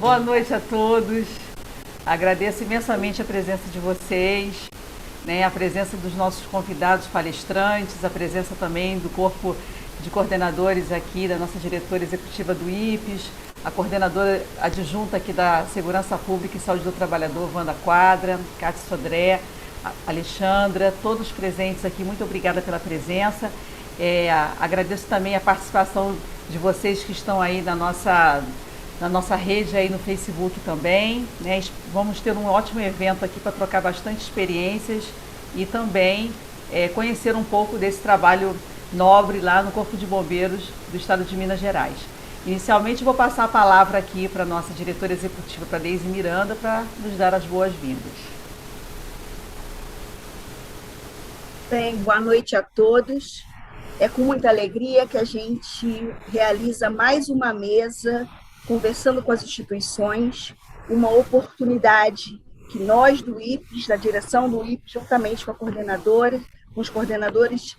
Boa noite a todos. Agradeço imensamente a presença de vocês, né, a presença dos nossos convidados palestrantes, a presença também do corpo de coordenadores aqui, da nossa diretora executiva do IPES, a coordenadora adjunta aqui da Segurança Pública e Saúde do Trabalhador, Wanda Quadra, Cátia Sodré, Alexandra, todos presentes aqui, muito obrigada pela presença. Agradeço também a participação de vocês que estão aí na nossa rede aí no Facebook também, né? Vamos ter um ótimo evento aqui para trocar bastante experiências e também conhecer um pouco desse trabalho nobre lá no Corpo de Bombeiros do Estado de Minas Gerais. Inicialmente vou passar a palavra aqui para a nossa diretora executiva, para Deise Miranda, para nos dar as boas-vindas. Bem, boa noite a todos. É com muita alegria que a gente realiza mais uma mesa, conversando com as instituições, uma oportunidade que nós do IPES, da direção do IPES, juntamente com a coordenadora, com os coordenadores,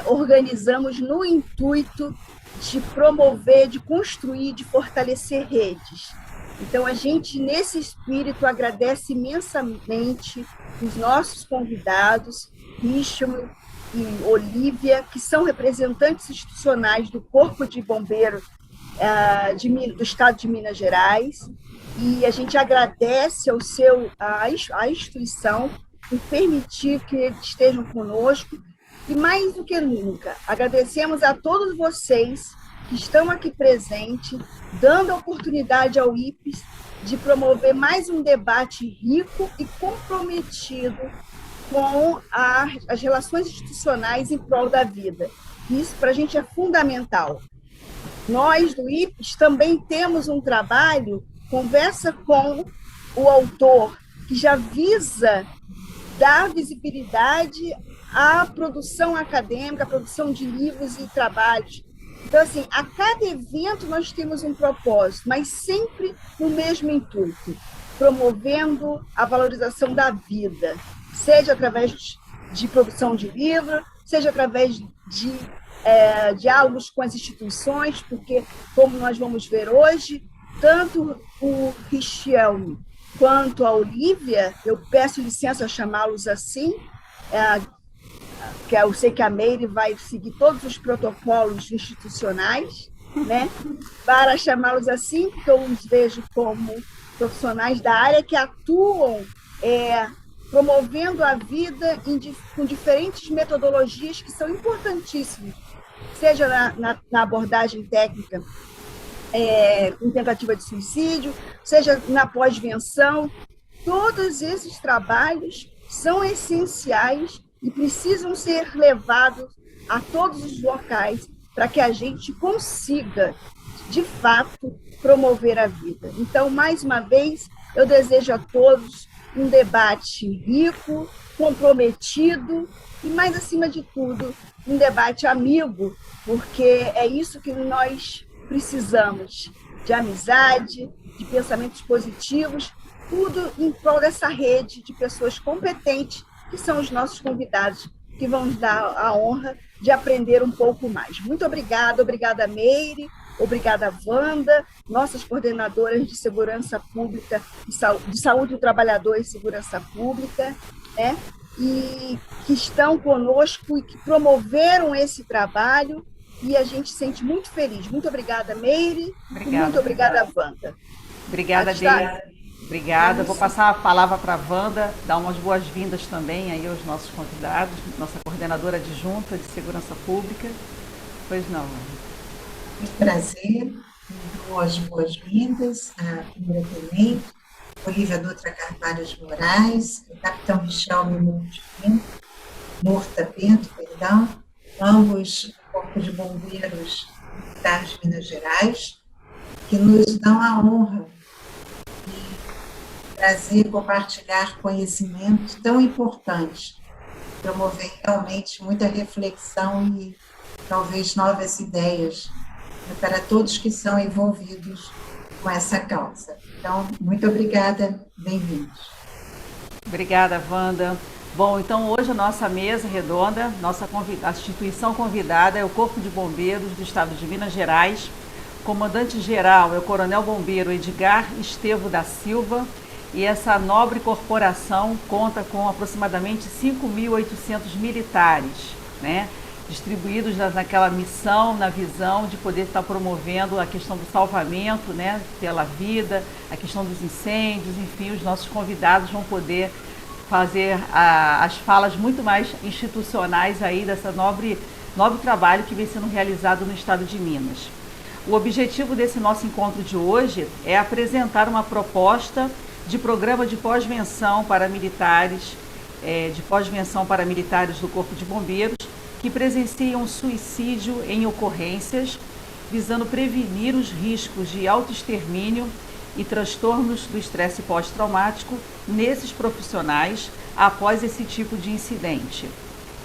organizamos no intuito de promover, de construir, de fortalecer redes. Então, a gente, nesse espírito, agradece imensamente os nossos convidados, Richard e Olívia, que são representantes institucionais do Corpo de Bombeiros do Estado de Minas Gerais, e a gente agradece à instituição por permitir que eles estejam conosco, e mais do que nunca, agradecemos a todos vocês que estão aqui presentes, dando a oportunidade ao IPES de promover mais um debate rico e comprometido com as relações institucionais em prol da vida. Isso para a gente é fundamental. Nós, do IPES, também temos um trabalho, conversa com o autor, que já visa dar visibilidade à produção acadêmica, à produção de livros e trabalhos. Então, assim, a cada evento nós temos um propósito, mas sempre no mesmo intuito, promovendo a valorização da vida, seja através de produção de livro, seja através de diálogos com as instituições, porque, como nós vamos ver hoje, tanto o Richelme quanto a Olívia, eu peço licença a chamá-los assim, que eu sei que a Meire vai seguir todos os protocolos institucionais, né, para chamá-los assim, porque eu os vejo como profissionais da área que atuam promovendo a vida com diferentes metodologias que são importantíssimas, seja na abordagem técnica com tentativa de suicídio, seja na pós-venção. Todos esses trabalhos são essenciais e precisam ser levados a todos os locais para que a gente consiga, de fato, promover a vida. Então, mais uma vez, eu desejo a todos um debate rico, comprometido e, mais acima de tudo, um debate amigo, porque é isso que nós precisamos, de amizade, de pensamentos positivos, tudo em prol dessa rede de pessoas competentes, que são os nossos convidados, que vão nos dar a honra de aprender um pouco mais. Muito obrigada Meire, obrigada Wanda, nossas coordenadoras de segurança pública, de saúde do trabalhador e segurança pública, né? E que estão conosco e que promoveram esse trabalho, e a gente se sente muito feliz. Muito obrigada, Meire, e muito obrigada, Wanda. Obrigada, Deise. Obrigada. Vou passar a palavra para a Wanda, dar umas boas-vindas também aí aos nossos convidados, nossa coordenadora adjunta de segurança pública. Pois não, Wanda. Muito prazer, dou as boas-vindas à primeira-tenente, Olívia Dutra Carvalho de Moraes, o capitão Richelme Murta Pinto, ambos do Corpo de Bombeiros do Estado de Minas Gerais, que nos dão a honra de trazer e compartilhar conhecimentos tão importantes, promover realmente muita reflexão e talvez novas ideias para todos que são envolvidos com essa causa. Então, muito obrigada, bem-vindos. Obrigada, Wanda. Bom, então hoje a nossa mesa redonda, a instituição convidada é o Corpo de Bombeiros do Estado de Minas Gerais, comandante-geral é o Coronel Bombeiro Edgar Estevo da Silva, e essa nobre corporação conta com aproximadamente 5.800 militares, né, distribuídos naquela missão, na visão de poder estar promovendo a questão do salvamento, né, pela vida, a questão dos incêndios, enfim, os nossos convidados vão poder fazer as falas muito mais institucionais aí dessa nobre trabalho que vem sendo realizado no estado de Minas. O objetivo desse nosso encontro de hoje é apresentar uma proposta de programa de pós-venção para militares, do Corpo de Bombeiros, que presenciam suicídio em ocorrências, visando prevenir os riscos de autoextermínio e transtornos do estresse pós-traumático nesses profissionais após esse tipo de incidente.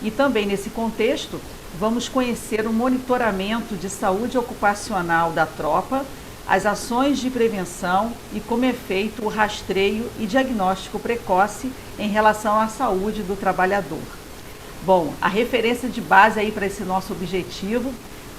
E também nesse contexto, vamos conhecer o monitoramento de saúde ocupacional da tropa, as ações de prevenção e como é feito o rastreio e diagnóstico precoce em relação à saúde do trabalhador. Bom, a referência de base aí para esse nosso objetivo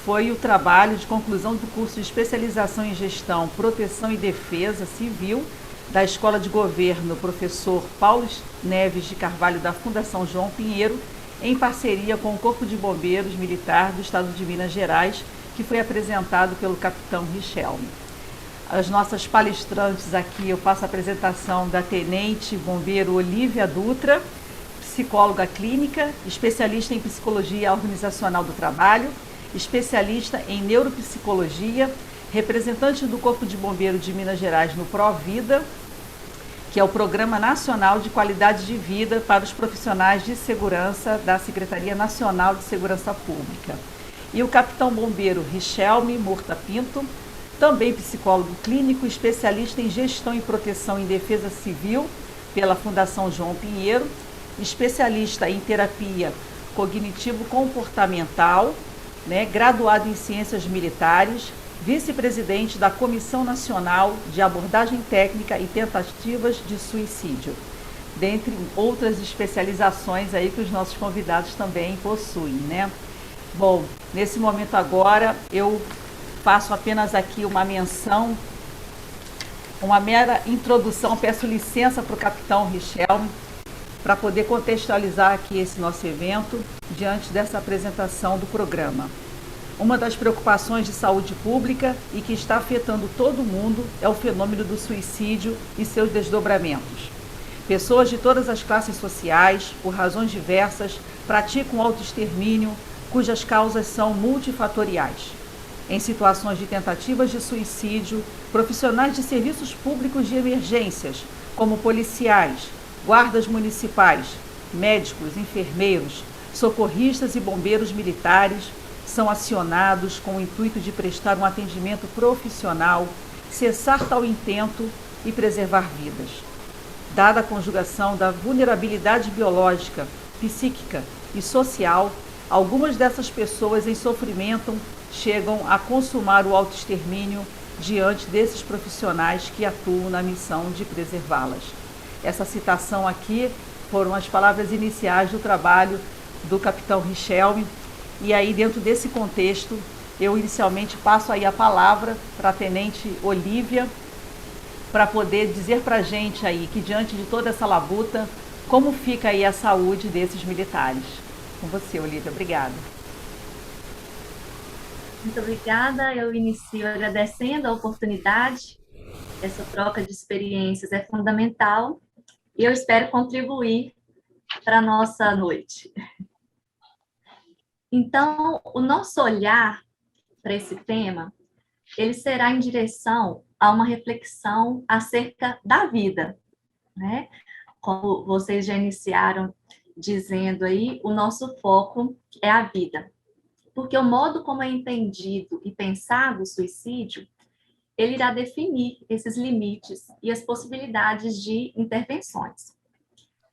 foi o trabalho de conclusão do curso de especialização em gestão, proteção e defesa civil da Escola de Governo professor Paulo Neves de Carvalho da Fundação João Pinheiro, em parceria com o Corpo de Bombeiros Militar do Estado de Minas Gerais, que foi apresentado pelo capitão Richelme. As nossas palestrantes aqui, eu faço a apresentação da tenente bombeiro Olívia Dutra, psicóloga clínica, especialista em psicologia organizacional do trabalho, especialista em neuropsicologia, representante do Corpo de Bombeiros de Minas Gerais no Provida, que é o Programa Nacional de Qualidade de Vida para os Profissionais de Segurança da Secretaria Nacional de Segurança Pública. E o capitão bombeiro Richelme Murta Pinto, também psicólogo clínico, especialista em gestão e proteção em defesa civil pela Fundação João Pinheiro, especialista em terapia cognitivo-comportamental, né, graduado em ciências militares, vice-presidente da Comissão Nacional de Abordagem Técnica e Tentativas de Suicídio, dentre outras especializações aí que os nossos convidados também possuem, né? Bom, nesse momento agora eu faço apenas aqui uma menção, uma mera introdução, peço licença para o capitão Richelme para poder contextualizar aqui esse nosso evento diante dessa apresentação do programa. Uma das preocupações de saúde pública e que está afetando todo mundo é o fenômeno do suicídio e seus desdobramentos. Pessoas de todas as classes sociais, por razões diversas, praticam autoextermínio, cujas causas são multifatoriais. Em situações de tentativas de suicídio, profissionais de serviços públicos de emergências, como policiais, guardas municipais, médicos, enfermeiros, socorristas e bombeiros militares, são acionados com o intuito de prestar um atendimento profissional, cessar tal intento e preservar vidas. Dada a conjugação da vulnerabilidade biológica, psíquica e social, algumas dessas pessoas em sofrimento chegam a consumar o autoextermínio diante desses profissionais que atuam na missão de preservá-las. Essa citação aqui foram as palavras iniciais do trabalho do capitão Richelme. E aí, dentro desse contexto, eu inicialmente passo aí a palavra para a tenente Olívia, para poder dizer para a gente aí que diante de toda essa labuta, como fica aí a saúde desses militares. Com você, Olívia, obrigada. Muito obrigada, eu inicio agradecendo a oportunidade, essa troca de experiências é fundamental e eu espero contribuir para a nossa noite. Então, o nosso olhar para esse tema, ele será em direção a uma reflexão acerca da vida, né? Como vocês já iniciaram dizendo aí, o nosso foco é a vida. Porque o modo como é entendido e pensado o suicídio, ele irá definir esses limites e as possibilidades de intervenções.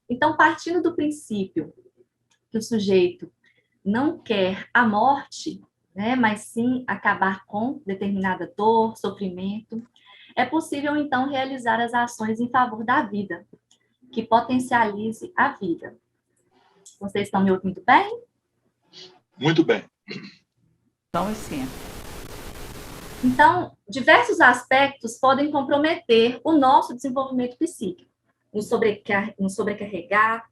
Então, partindo do princípio que o sujeito não quer a morte, né, mas sim acabar com determinada dor, sofrimento, é possível, então, realizar as ações em favor da vida, que potencialize a vida. Vocês estão me ouvindo bem? Muito bem. Então, sim. Então, diversos aspectos podem comprometer o nosso desenvolvimento psíquico, nos sobrecarregar,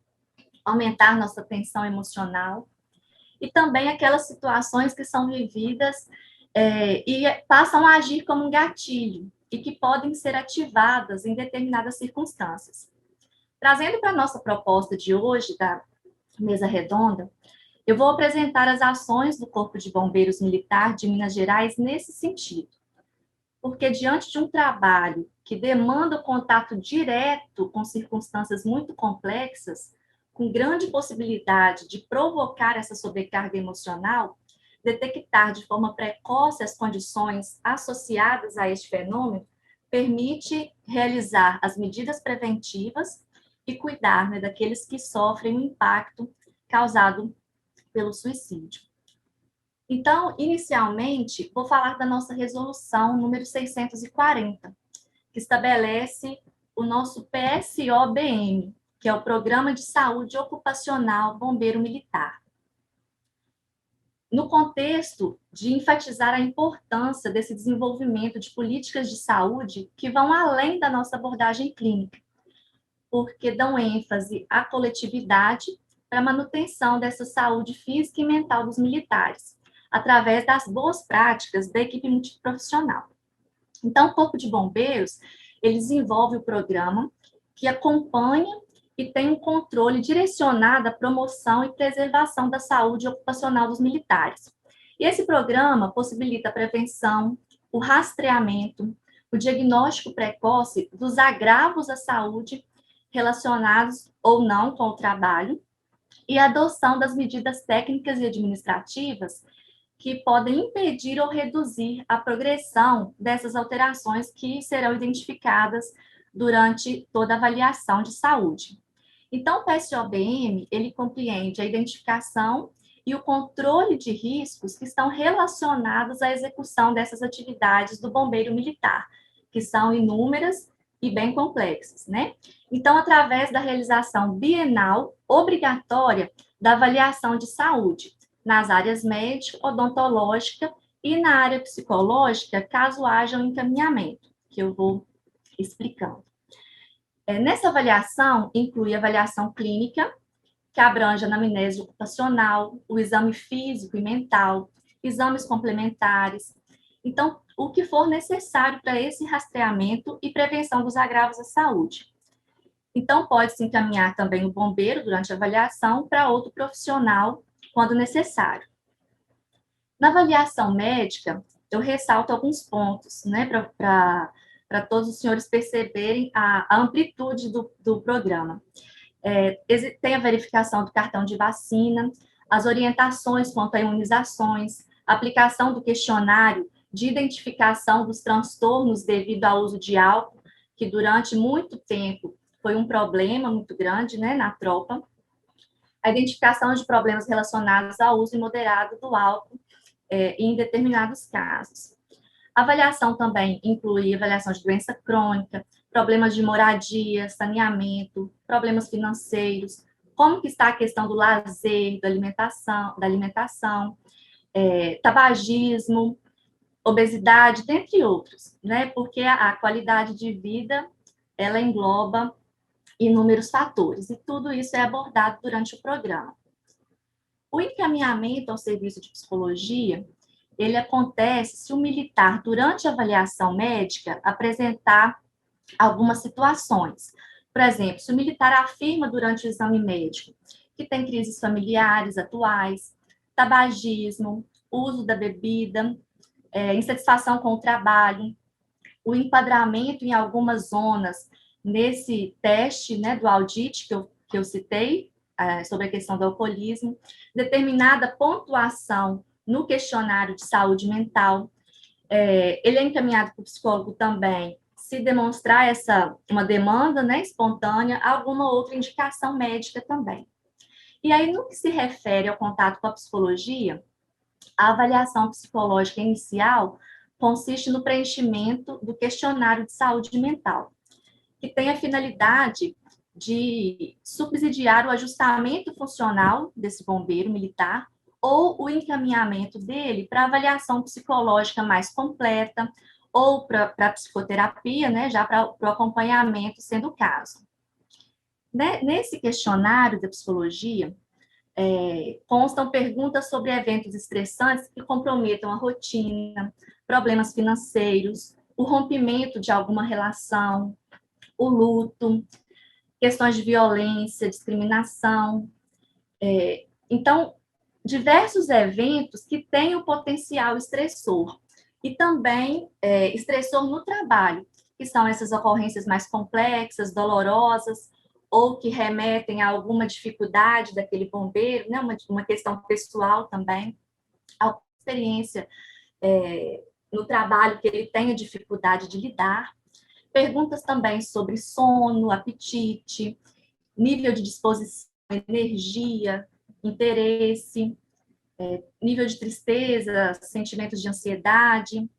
aumentar nossa tensão emocional, e também aquelas situações que são vividas e passam a agir como um gatilho, e que podem ser ativadas em determinadas circunstâncias. Trazendo para a nossa proposta de hoje, da mesa redonda, eu vou apresentar as ações do Corpo de Bombeiros Militar de Minas Gerais nesse sentido. Porque diante de um trabalho que demanda o contato direto com circunstâncias muito complexas, com grande possibilidade de provocar essa sobrecarga emocional, detectar de forma precoce as condições associadas a este fenômeno, permite realizar as medidas preventivas e cuidar, né, daqueles que sofrem o impacto causado pelo suicídio. Então, inicialmente, vou falar da nossa resolução número 640, que estabelece o nosso PSOBM, que é o Programa de Saúde Ocupacional Bombeiro Militar. No contexto de enfatizar a importância desse desenvolvimento de políticas de saúde que vão além da nossa abordagem clínica, porque dão ênfase à coletividade para a manutenção dessa saúde física e mental dos militares, através das boas práticas da equipe multiprofissional. Então, o Corpo de Bombeiros, ele desenvolve o programa que acompanha e tem um controle direcionado à promoção e preservação da saúde ocupacional dos militares. E esse programa possibilita a prevenção, o rastreamento, o diagnóstico precoce dos agravos à saúde relacionados ou não com o trabalho e a adoção das medidas técnicas e administrativas que podem impedir ou reduzir a progressão dessas alterações que serão identificadas durante toda a avaliação de saúde. Então, o PSOBM, ele compreende a identificação e o controle de riscos que estão relacionados à execução dessas atividades do bombeiro militar, que são inúmeras e bem complexas, né? Então, através da realização bienal obrigatória da avaliação de saúde, nas áreas médica, odontológica e na área psicológica, caso haja um encaminhamento, que eu vou explicando. Nessa avaliação, inclui a avaliação clínica, que abrange a anamnese ocupacional, o exame físico e mental, exames complementares. Então, o que for necessário para esse rastreamento e prevenção dos agravos à saúde. Então, pode-se encaminhar também o bombeiro, durante a avaliação, para outro profissional, quando necessário. Na avaliação médica, eu ressalto alguns pontos, né, para todos os senhores perceberem a amplitude do programa. Tem a verificação do cartão de vacina, as orientações quanto a imunizações, a aplicação do questionário de identificação dos transtornos devido ao uso de álcool, que durante muito tempo foi um problema muito grande, né, na tropa, a identificação de problemas relacionados ao uso imoderado do álcool em determinados casos. A avaliação também inclui avaliação de doença crônica, problemas de moradia, saneamento, problemas financeiros, como que está a questão do lazer, da alimentação, tabagismo, obesidade, dentre outros, né? Porque a qualidade de vida, ela engloba inúmeros fatores, e tudo isso é abordado durante o programa. O encaminhamento ao serviço de psicologia, ele acontece se o militar, durante a avaliação médica, apresentar algumas situações. Por exemplo, se o militar afirma durante o exame médico que tem crises familiares atuais, tabagismo, uso da bebida, insatisfação com o trabalho, o enquadramento em algumas zonas nesse teste, né, do audit que eu citei, sobre a questão do alcoolismo, determinada pontuação no questionário de saúde mental. Ele é encaminhado para o psicólogo também, se demonstrar uma demanda, né, espontânea, alguma outra indicação médica também. E aí, no que se refere ao contato com a psicologia, a avaliação psicológica inicial consiste no preenchimento do questionário de saúde mental, que tem a finalidade de subsidiar o ajustamento funcional desse bombeiro militar ou o encaminhamento dele para avaliação psicológica mais completa, ou para psicoterapia, né, já para o acompanhamento, sendo o caso. Nesse questionário da psicologia, constam perguntas sobre eventos estressantes que comprometam a rotina, problemas financeiros, o rompimento de alguma relação, o luto, questões de violência, discriminação. Então, diversos eventos que têm o potencial estressor e também estressor no trabalho, que são essas ocorrências mais complexas, dolorosas, ou que remetem a alguma dificuldade daquele bombeiro, né? Uma questão pessoal também, alguma experiência no trabalho que ele tenha dificuldade de lidar. Perguntas também sobre sono, apetite, nível de disposição, energia, interesse, nível de tristeza, sentimentos de ansiedade,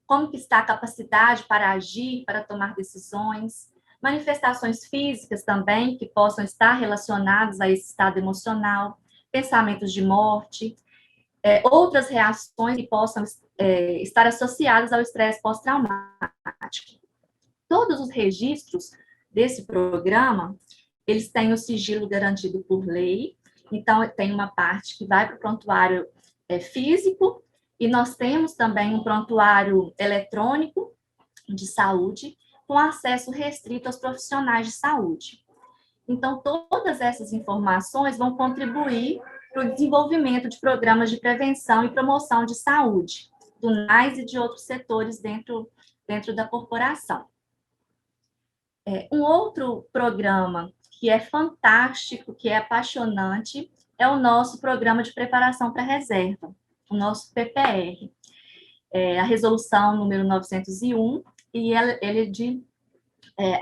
como que está a capacidade para agir, para tomar decisões, manifestações físicas também que possam estar relacionadas a esse estado emocional, pensamentos de morte, outras reações que possam estar associadas ao estresse pós-traumático. Todos os registros desse programa, eles têm o sigilo garantido por lei, então tem uma parte que vai para o prontuário físico, e nós temos também um prontuário eletrônico de saúde, com acesso restrito aos profissionais de saúde. Então, todas essas informações vão contribuir para o desenvolvimento de programas de prevenção e promoção de saúde, do NAS e de outros setores dentro da corporação. Um outro programa que é fantástico, que é apaixonante, é o nosso programa de preparação para reserva, o nosso PPR. A resolução número 901, e ele é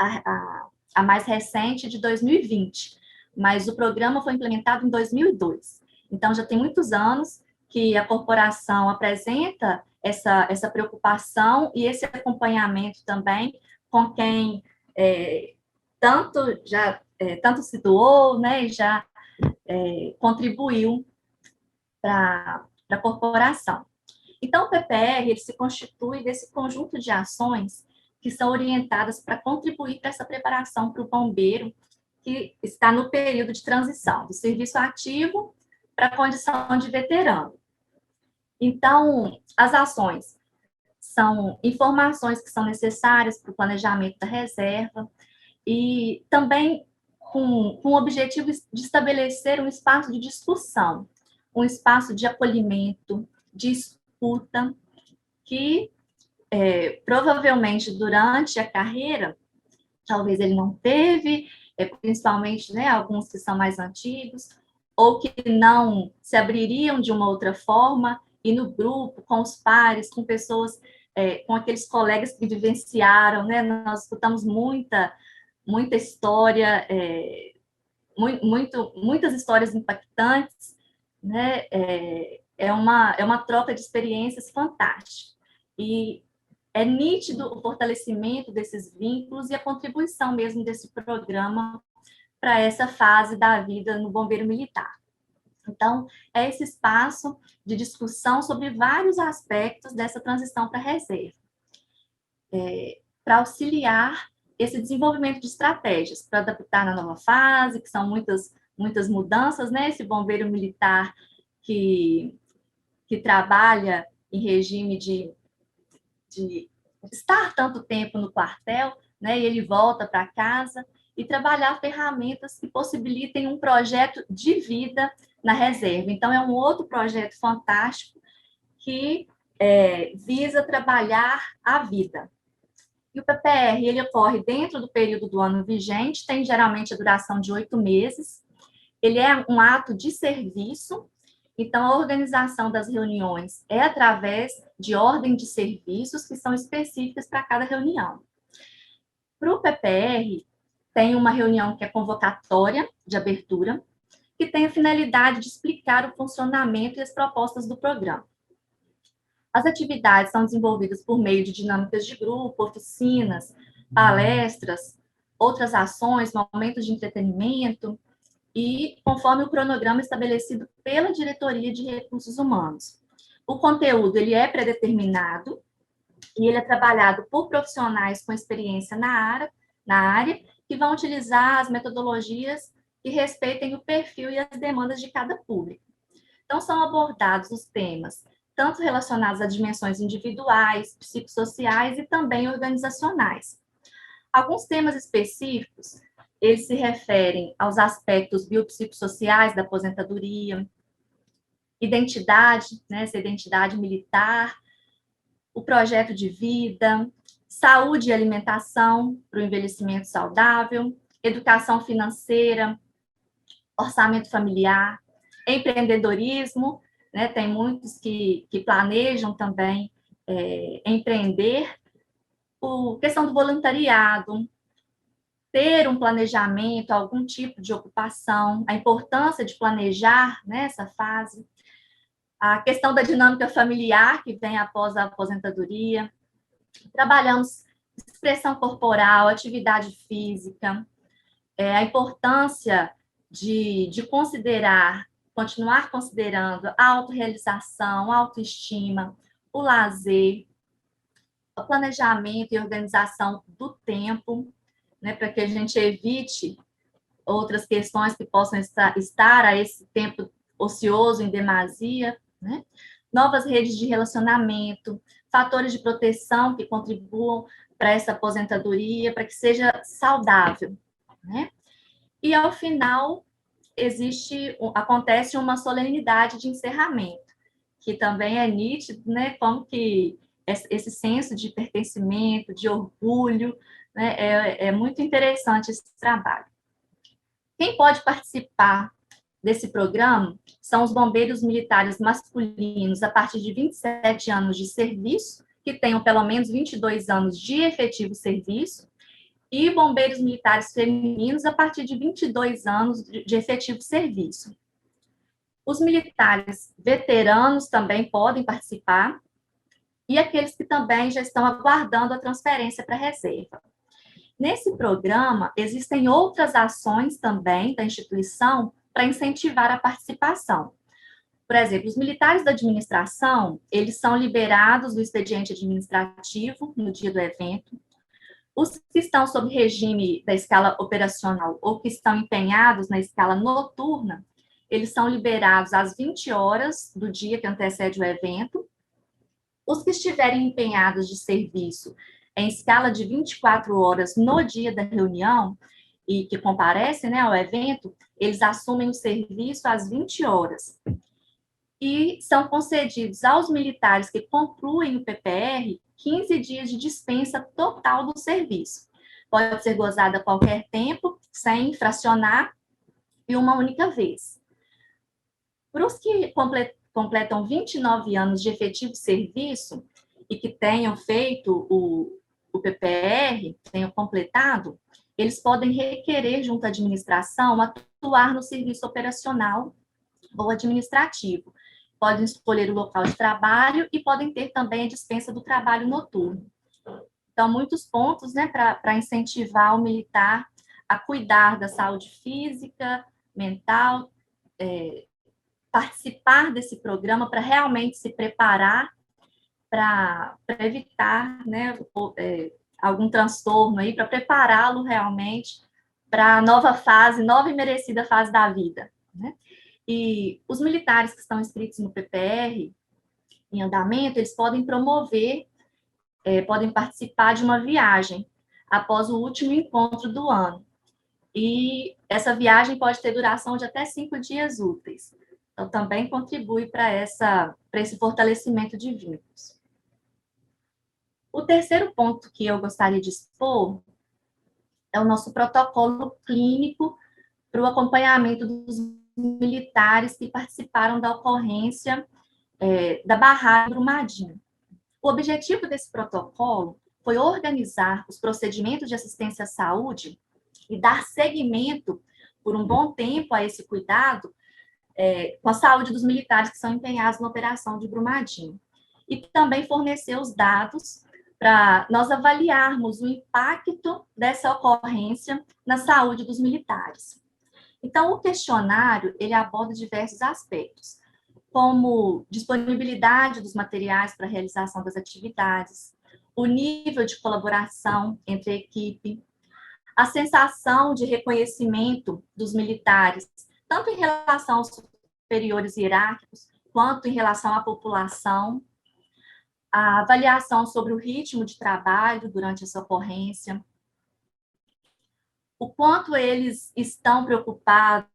a mais recente, de 2020, mas o programa foi implementado em 2002. Então, já tem muitos anos que a corporação apresenta essa preocupação e esse acompanhamento também com quem tanto se doou, né, e já contribuiu para a corporação. Então, o PPR, ele se constitui desse conjunto de ações que são orientadas para contribuir para essa preparação para o bombeiro que está no período de transição do serviço ativo para a condição de veterano. Então, as ações são informações que são necessárias para o planejamento da reserva e também com o objetivo de estabelecer um espaço de discussão, um espaço de acolhimento, de escuta, que provavelmente durante a carreira, talvez ele não teve, principalmente, né, alguns que são mais antigos, ou que não se abririam de uma outra forma, e no grupo, com os pares, com pessoas, com aqueles colegas que vivenciaram, né, nós escutamos muita história, muitas histórias impactantes, né, é uma troca de experiências fantástica. E é nítido o fortalecimento desses vínculos e a contribuição mesmo desse programa para essa fase da vida no bombeiro militar. Então, é esse espaço de discussão sobre vários aspectos dessa transição para a reserva, para auxiliar esse desenvolvimento de estratégias para adaptar na nova fase, que são muitas mudanças, né? Esse bombeiro militar que trabalha em regime de estar tanto tempo no quartel, né, e ele volta para casa, e trabalhar ferramentas que possibilitem um projeto de vida na reserva. Então, é um outro projeto fantástico que visa trabalhar a vida. E o PPR, ele ocorre dentro do período do ano vigente, tem geralmente a duração de 8 meses, ele é um ato de serviço. Então, a organização das reuniões é através de ordem de serviços que são específicas para cada reunião. Para o PPR, tem uma reunião que é convocatória de abertura, que tem a finalidade de explicar o funcionamento e as propostas do programa. As atividades são desenvolvidas por meio de dinâmicas de grupo, oficinas, palestras, outras ações, momentos de entretenimento, e conforme o cronograma estabelecido pela Diretoria de Recursos Humanos. O conteúdo ele é predeterminado e ele é trabalhado por profissionais com experiência na área que vão utilizar as metodologias que respeitem o perfil e as demandas de cada público. Então, são abordados os temas tanto relacionados a dimensões individuais, psicossociais e também organizacionais. Alguns temas específicos, eles se referem aos aspectos biopsicossociais da aposentadoria, identidade, né, essa identidade militar, o projeto de vida, saúde e alimentação para o envelhecimento saudável, educação financeira, orçamento familiar, empreendedorismo, né, tem muitos que planejam também empreender, questão do voluntariado, ter um planejamento, algum tipo de ocupação, a importância de planejar nessa fase, a questão da dinâmica familiar que vem após a aposentadoria, trabalhamos expressão corporal, atividade física, a importância de continuar considerando a autorrealização, a autoestima, o lazer, o planejamento e organização do tempo, né, para que a gente evite outras questões que possam estar a esse tempo ocioso em demasia, né? Novas redes de relacionamento, fatores de proteção que contribuam para essa aposentadoria, para que seja saudável, né? E, ao final, acontece uma solenidade de encerramento, que também é nítido, né, como que esse senso de pertencimento, de orgulho, né, é muito interessante esse trabalho. Quem pode participar desse programa são os bombeiros militares masculinos a partir de 27 anos de serviço, que tenham pelo menos 22 anos de efetivo serviço, e bombeiros militares femininos a partir de 22 anos de efetivo serviço. Os militares veteranos também podem participar, e aqueles que também já estão aguardando a transferência para a reserva. Nesse programa, existem outras ações também da instituição para incentivar a participação. Por exemplo, os militares da administração, eles são liberados do expediente administrativo no dia do evento. Os que estão sob regime da escala operacional ou que estão empenhados na escala noturna, eles são liberados às 20 horas do dia que antecede o evento. Os que estiverem empenhados de serviço em escala de 24 horas no dia da reunião e que comparecem, né, ao evento, eles assumem o serviço às 20 horas. E são concedidos aos militares que concluem o PPR 15 dias de dispensa total do serviço. Pode ser gozada a qualquer tempo, sem fracionar, e uma única vez. Para os que completam 29 anos de efetivo serviço e que tenham feito o PPR, tenham completado, eles podem requerer junto à administração atuar no serviço operacional ou administrativo. Podem escolher o local de trabalho e podem ter também a dispensa do trabalho noturno. Então, muitos pontos, né, para incentivar o militar a cuidar da saúde física, mental, participar desse programa para realmente se preparar para evitar, né, algum transtorno aí, para prepará-lo realmente para a nova fase, nova e merecida fase da vida, né? E os militares que estão inscritos no PPR, em andamento, eles podem promover, podem participar de uma viagem após o último encontro do ano. E essa viagem pode ter duração de até 5 dias úteis. Então, também contribui para esse fortalecimento de vínculos. O terceiro ponto que eu gostaria de expor é o nosso protocolo clínico para o acompanhamento dos militares que participaram da ocorrência da barragem Brumadinho. O objetivo desse protocolo foi organizar os procedimentos de assistência à saúde e dar seguimento por um bom tempo a esse cuidado com a saúde dos militares que são empenhados na operação de Brumadinho. E também fornecer os dados para nós avaliarmos o impacto dessa ocorrência na saúde dos militares. Então, o questionário, ele aborda diversos aspectos, como disponibilidade dos materiais para a realização das atividades, o nível de colaboração entre a equipe, a sensação de reconhecimento dos militares, tanto em relação aos superiores hierárquicos, quanto em relação à população, a avaliação sobre o ritmo de trabalho durante essa ocorrência, o quanto eles estão preocupados,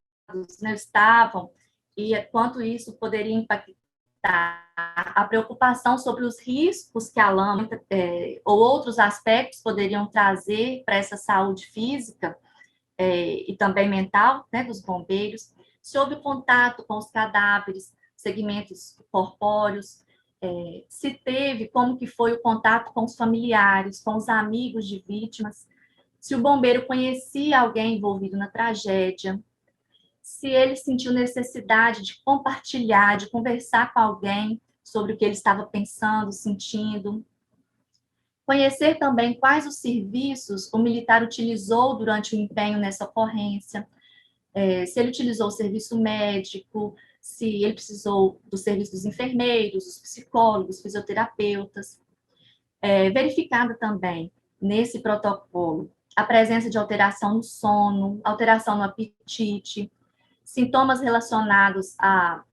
né, estavam, e quanto isso poderia impactar a preocupação sobre os riscos que a lama ou outros aspectos poderiam trazer para essa saúde física e também mental, né, dos bombeiros, se houve contato com os cadáveres, segmentos corpóreos, se teve, como que foi o contato com os familiares, com os amigos de vítimas, se o bombeiro conhecia alguém envolvido na tragédia, se ele sentiu necessidade de compartilhar, de conversar com alguém sobre o que ele estava pensando, sentindo. Conhecer também quais os serviços o militar utilizou durante o empenho nessa ocorrência, se ele utilizou o serviço médico, se ele precisou do serviço dos enfermeiros, dos psicólogos, fisioterapeutas. Verificada também, nesse protocolo, a presença de alteração no sono, alteração no apetite, sintomas relacionados a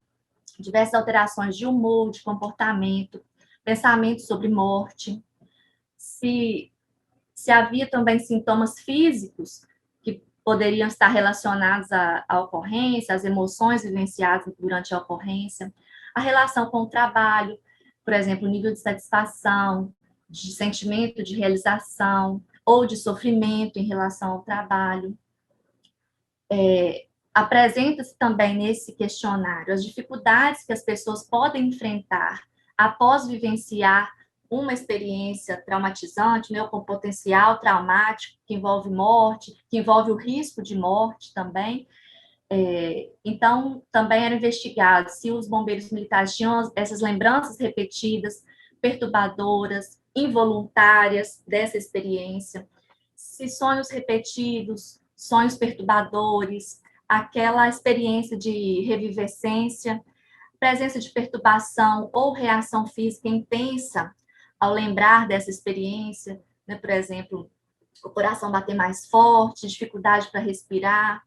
diversas alterações de humor, de comportamento, pensamento sobre morte, se havia também sintomas físicos que poderiam estar relacionados à ocorrência, às emoções vivenciadas durante a ocorrência, a relação com o trabalho, por exemplo, o nível de satisfação, de sentimento de realização ou de sofrimento em relação ao trabalho. Apresenta-se também nesse questionário as dificuldades que as pessoas podem enfrentar após vivenciar uma experiência traumatizante, né, ou com potencial traumático, que envolve morte, que envolve o risco de morte também. Então, também era investigado se os bombeiros militares tinham essas lembranças repetidas, perturbadoras, involuntárias dessa experiência, se sonhos repetidos, sonhos perturbadores, aquela experiência de revivescência, presença de perturbação ou reação física intensa ao lembrar dessa experiência, né? Por exemplo, o coração bater mais forte, dificuldade para respirar,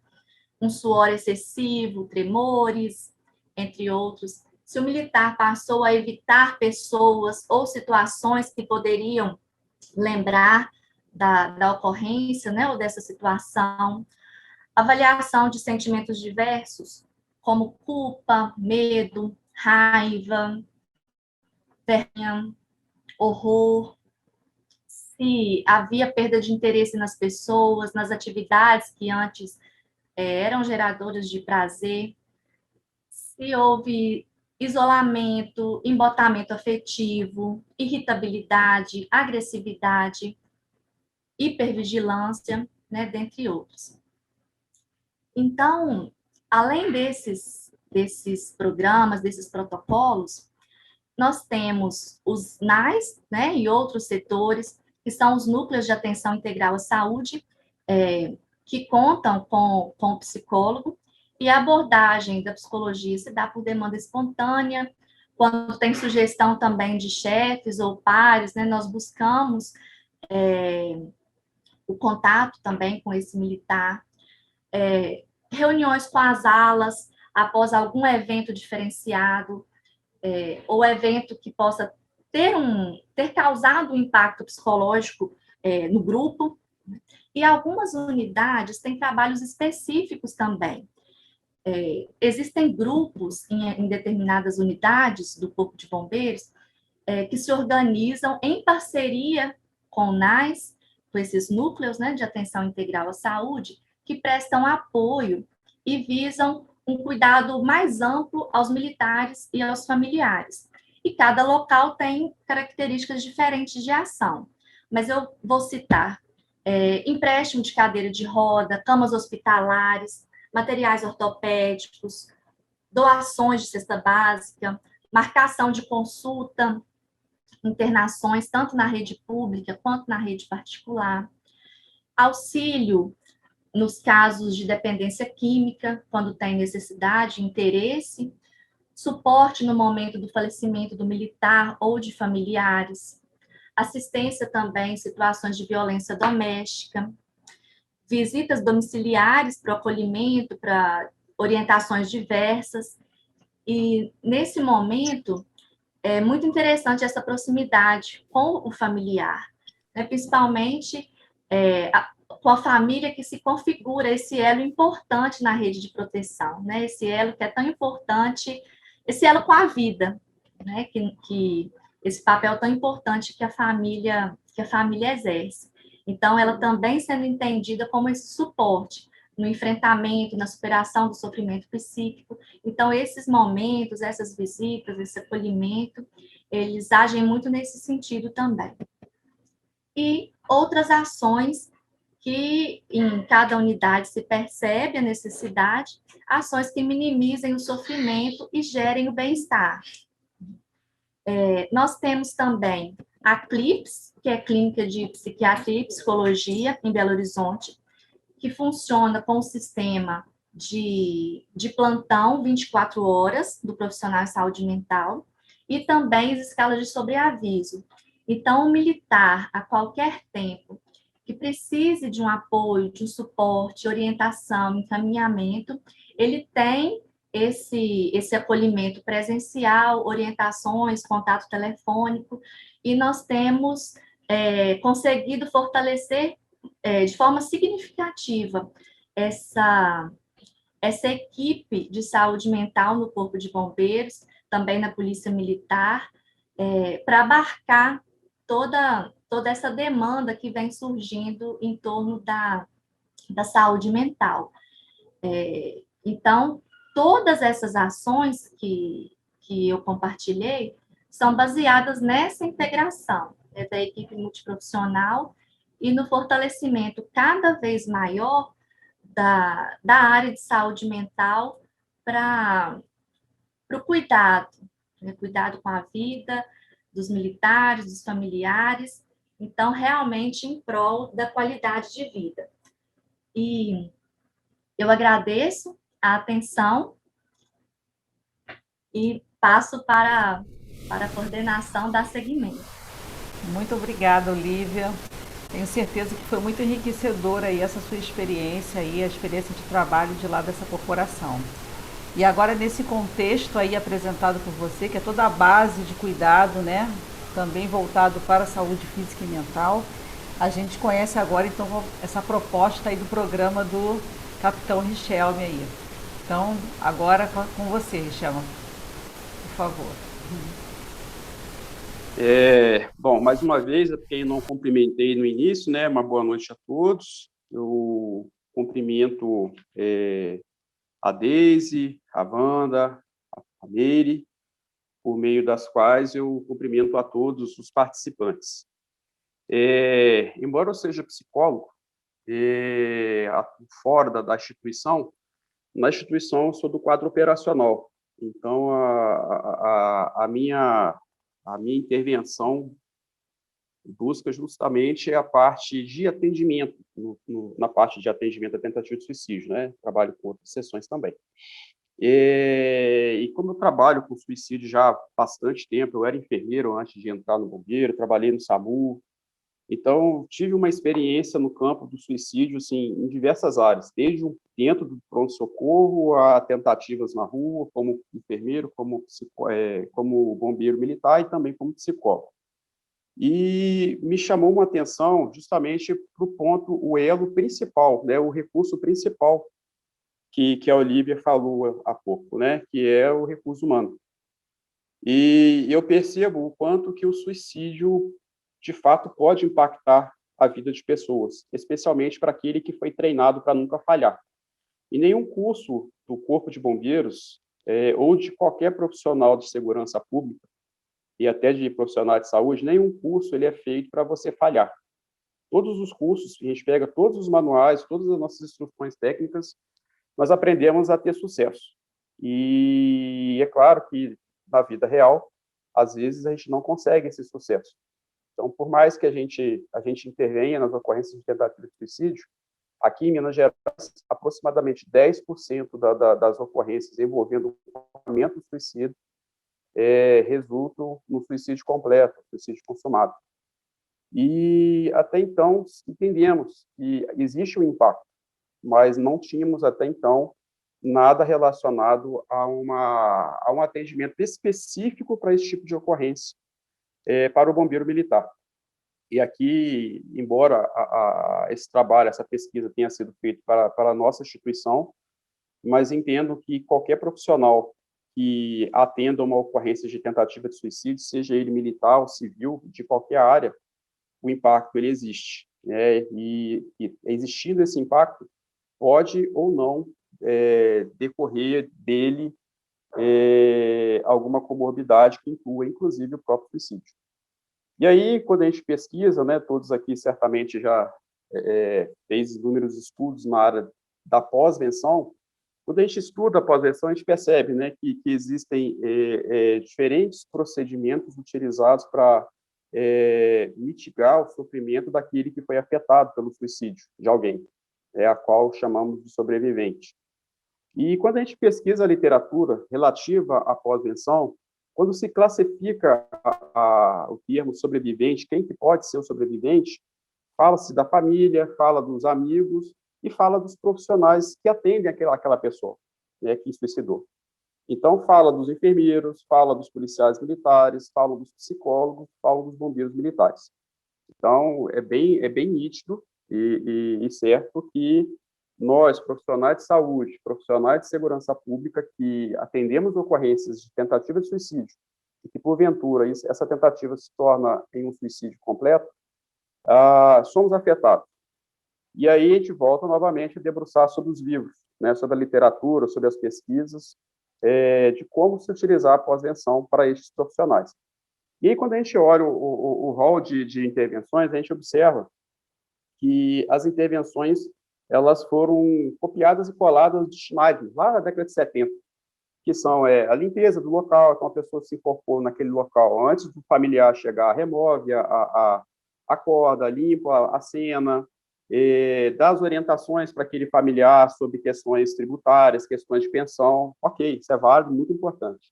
um suor excessivo, tremores, entre outros. Se o militar passou a evitar pessoas ou situações que poderiam lembrar da ocorrência, né, ou dessa situação. Avaliação de sentimentos diversos, como culpa, medo, raiva, vergonha, horror, se havia perda de interesse nas pessoas, nas atividades que antes eram geradoras de prazer, se houve isolamento, embotamento afetivo, irritabilidade, agressividade, hipervigilância, né, dentre outros. Então, além desses programas, desses protocolos, nós temos os NAIs, né, e outros setores, que são os núcleos de atenção integral à saúde, que contam com o psicólogo, e a abordagem da psicologia se dá por demanda espontânea, quando tem sugestão também de chefes ou pares, né, nós buscamos o contato também com esse militar, reuniões com as alas após algum evento diferenciado, ou evento que possa ter causado um impacto psicológico no grupo. E algumas unidades têm trabalhos específicos também. Existem grupos em determinadas unidades do Corpo de Bombeiros que se organizam em parceria com o NAIS, com esses núcleos, né, de atenção integral à saúde, que prestam apoio e visam um cuidado mais amplo aos militares e aos familiares. E cada local tem características diferentes de ação. Mas eu vou citar empréstimo de cadeira de roda, camas hospitalares, materiais ortopédicos, doações de cesta básica, marcação de consulta, internações, tanto na rede pública quanto na rede particular, auxílio nos casos de dependência química, quando tem necessidade, interesse, suporte no momento do falecimento do militar ou de familiares, assistência também em situações de violência doméstica, visitas domiciliares para o acolhimento, para orientações diversas. E, nesse momento, é muito interessante essa proximidade com o familiar, né? Principalmente com a família que se configura esse elo importante na rede de proteção, né? Esse elo que é tão importante, esse elo com a vida, né? Que esse papel tão importante que a família exerce. Então, ela também sendo entendida como esse suporte no enfrentamento, na superação do sofrimento psíquico. Então, esses momentos, essas visitas, esse acolhimento, eles agem muito nesse sentido também. E outras ações que em cada unidade se percebe a necessidade, ações que minimizem o sofrimento e gerem o bem-estar. Nós temos também a CLIPS, que é Clínica de Psiquiatria e Psicologia, em Belo Horizonte, que funciona com o sistema de plantão 24 horas do profissional de saúde mental e também as escalas de sobreaviso. Então, o militar, a qualquer tempo, que precise de um apoio, de um suporte, orientação, encaminhamento, ele tem esse acolhimento presencial, orientações, contato telefônico, e nós temos conseguido fortalecer de forma significativa essa equipe de saúde mental no Corpo de Bombeiros, também na Polícia Militar, para abarcar toda essa demanda que vem surgindo em torno da saúde mental. Então, todas essas ações que eu compartilhei são baseadas nessa integração da equipe multiprofissional e no fortalecimento cada vez maior da área de saúde mental para o cuidado, né? Cuidado com a vida dos militares, dos familiares, então, realmente em prol da qualidade de vida. E eu agradeço a atenção e passo para a coordenação da segmento. Muito obrigada, Olívia. Tenho certeza que foi muito enriquecedora aí essa sua experiência aí, a experiência de trabalho de lá dessa corporação. E agora, nesse contexto aí apresentado por você, que é toda a base de cuidado, né, também voltado para a saúde física e mental, a gente conhece agora, então, essa proposta aí do programa do Capitão Richelme aí. Então, agora com você, Richelme, por favor. Bom, mais uma vez, é porque eu não cumprimentei no início, né? Uma boa noite a todos. Eu cumprimento a Deise, a Wanda, a Meire, por meio das quais eu cumprimento a todos os participantes. Embora eu seja psicólogo, fora da instituição, na instituição eu sou do quadro operacional. Então, a minha intervenção busca justamente a parte de atendimento, na parte de atendimento à tentativa de suicídio, né? Trabalho com outras sessões também. E como eu trabalho com suicídio já há bastante tempo, eu era enfermeiro antes de entrar no bombeiro, trabalhei no SAMU, então tive uma experiência no campo do suicídio, assim, em diversas áreas, desde dentro do pronto-socorro a tentativas na rua, como enfermeiro, como bombeiro militar e também como psicólogo. E me chamou uma atenção justamente para o ponto, o elo principal, né, o recurso principal que a Olívia falou há pouco, né, que é o recurso humano. E eu percebo o quanto que o suicídio, de fato, pode impactar a vida de pessoas, especialmente para aquele que foi treinado para nunca falhar. E nenhum curso do Corpo de Bombeiros ou de qualquer profissional de segurança pública e até de profissional de saúde, nenhum curso ele é feito para você falhar. Todos os cursos, a gente pega todos os manuais, todas as nossas instruções técnicas, nós aprendemos a ter sucesso. E é claro que, na vida real, às vezes a gente não consegue esse sucesso. Então, por mais que a gente intervenha nas ocorrências de tentativa de suicídio, aqui em Minas Gerais, aproximadamente 10% das ocorrências envolvendo o comportamento do suicídio resultam no suicídio completo, suicídio consumado. E até então entendemos que existe um impacto, mas não tínhamos até então nada relacionado a um atendimento específico para esse tipo de ocorrência para o bombeiro militar. E aqui, embora esse trabalho, essa pesquisa tenha sido feita para a nossa instituição, mas entendo que qualquer profissional que atenda uma ocorrência de tentativa de suicídio, seja ele militar ou civil, de qualquer área, o impacto ele existe, né? E existindo esse impacto, pode ou não decorrer dele alguma comorbidade que inclua, inclusive, o próprio suicídio. E aí, quando a gente pesquisa, né, todos aqui certamente já fez inúmeros estudos na área da pós-venção, quando a gente estuda a pós-venção, a gente percebe, né, que existem diferentes procedimentos utilizados para mitigar o sofrimento daquele que foi afetado pelo suicídio de alguém, a qual chamamos de sobrevivente. E quando a gente pesquisa a literatura relativa à pós-venção, quando se classifica o termo sobrevivente, quem que pode ser o sobrevivente, fala-se da família, fala dos amigos e fala dos profissionais que atendem aquela pessoa, né, que suicidou. Então, fala dos enfermeiros, fala dos policiais militares, fala dos psicólogos, fala dos bombeiros militares. Então, é bem nítido e certo que nós, profissionais de saúde, profissionais de segurança pública, que atendemos ocorrências de tentativa de suicídio, e que, porventura, essa tentativa se torna em um suicídio completo, somos afetados. E aí a gente volta novamente a debruçar sobre os livros, né, sobre a literatura, sobre as pesquisas, de como se utilizar a pós-venção para estes profissionais. E aí, quando a gente olha o rol de intervenções, a gente observa que as intervenções elas foram copiadas e coladas de Schneider, lá na década de 70, que são a limpeza do local, então a pessoa se incorporou naquele local antes do familiar chegar, remove a corda, limpa a cena, dá as orientações para aquele familiar sobre questões tributárias, questões de pensão. Ok, isso é válido, muito importante.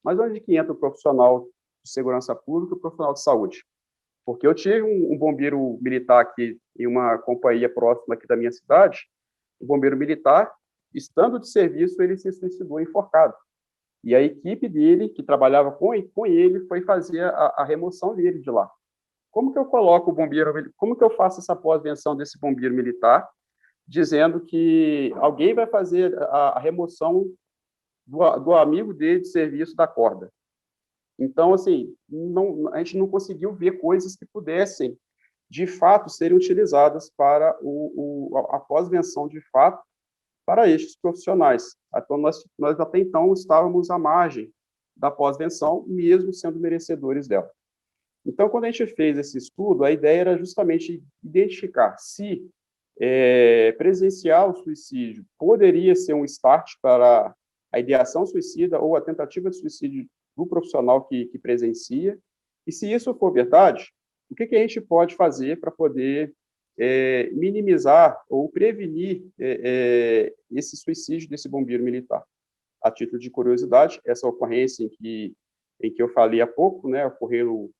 Mas onde que entra o profissional de segurança pública e o profissional de saúde? Porque eu tive um bombeiro militar aqui em uma companhia próxima aqui da minha cidade, o bombeiro militar, estando de serviço, ele se suicidou enforcado. E a equipe dele, que trabalhava com ele, foi fazer a remoção dele de lá. Como que eu coloco o bombeiro, como que eu faço essa pós-venção desse bombeiro militar, dizendo que alguém vai fazer a remoção do amigo dele de serviço da corda? Então, assim, a gente não conseguiu ver coisas que pudessem, de fato, serem utilizadas para a pós-venção, de fato, para estes profissionais. Então, nós até então estávamos à margem da pós-venção, mesmo sendo merecedores dela. Então, quando a gente fez esse estudo, a ideia era justamente identificar se presenciar o suicídio poderia ser um start para a ideação suicida ou a tentativa de suicídio do profissional que presencia, e se isso for verdade, o que a gente pode fazer para poder minimizar ou prevenir esse suicídio desse bombeiro militar. A título de curiosidade, essa ocorrência em que eu falei há pouco, né, ocorreu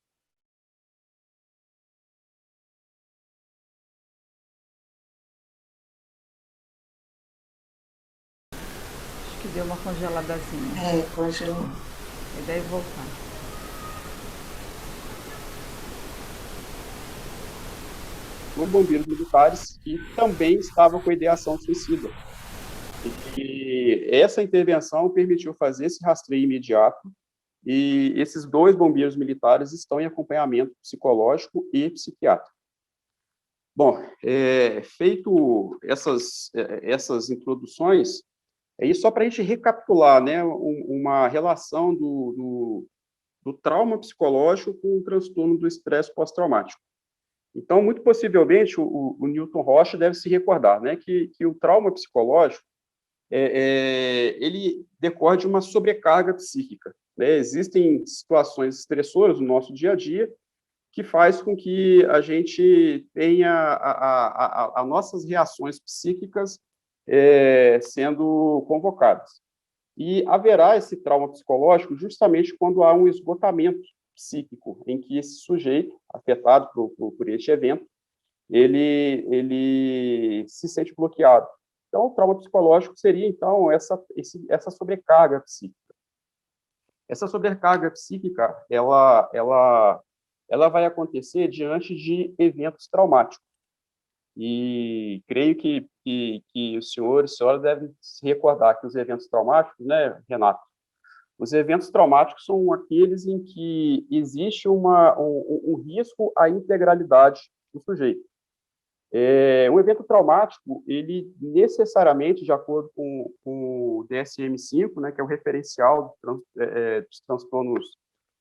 que deu uma congeladazinha. Congelou. E daí voltar. Os bombeiros militares que também estavam com ideação suicida. E essa intervenção permitiu fazer esse rastreio imediato, e esses 2 bombeiros militares estão em acompanhamento psicológico e psiquiátrico. Bom, feito essas introduções, aí só para a gente recapitular, né, uma relação do trauma psicológico com o transtorno do estresse pós-traumático. Então, muito possivelmente, o Newton Rocha deve se recordar, né, que o trauma psicológico ele decorre de uma sobrecarga psíquica, né? Existem situações estressoras no nosso dia a dia que faz com que a gente tenha as nossas reações psíquicas sendo convocadas. E haverá esse trauma psicológico justamente quando há um esgotamento psíquico, em que esse sujeito, afetado por este evento, ele se sente bloqueado. Então, o trauma psicológico seria, então, essa sobrecarga psíquica. Essa sobrecarga psíquica, ela vai acontecer diante de eventos traumáticos. E creio que os senhores e senhoras devem se recordar que os eventos traumáticos, né, Renato? Os eventos traumáticos são aqueles em que existe um risco à integralidade do sujeito. Um evento traumático, ele necessariamente, de acordo com o DSM-5, né, que é o referencial dos transtornos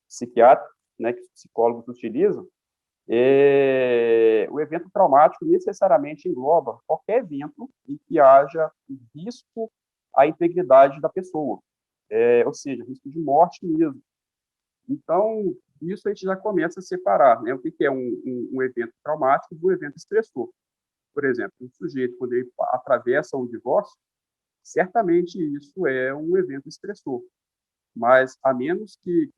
psiquiátricos, né, que os psicólogos utilizam, o evento traumático necessariamente engloba qualquer evento em que haja risco à integridade da pessoa, ou seja, risco de morte mesmo. Então, isso a gente já começa a separar, né, o que é um evento traumático do evento estressor. Por exemplo, um sujeito, quando ele atravessa um divórcio, certamente isso é um evento estressor, mas a menos que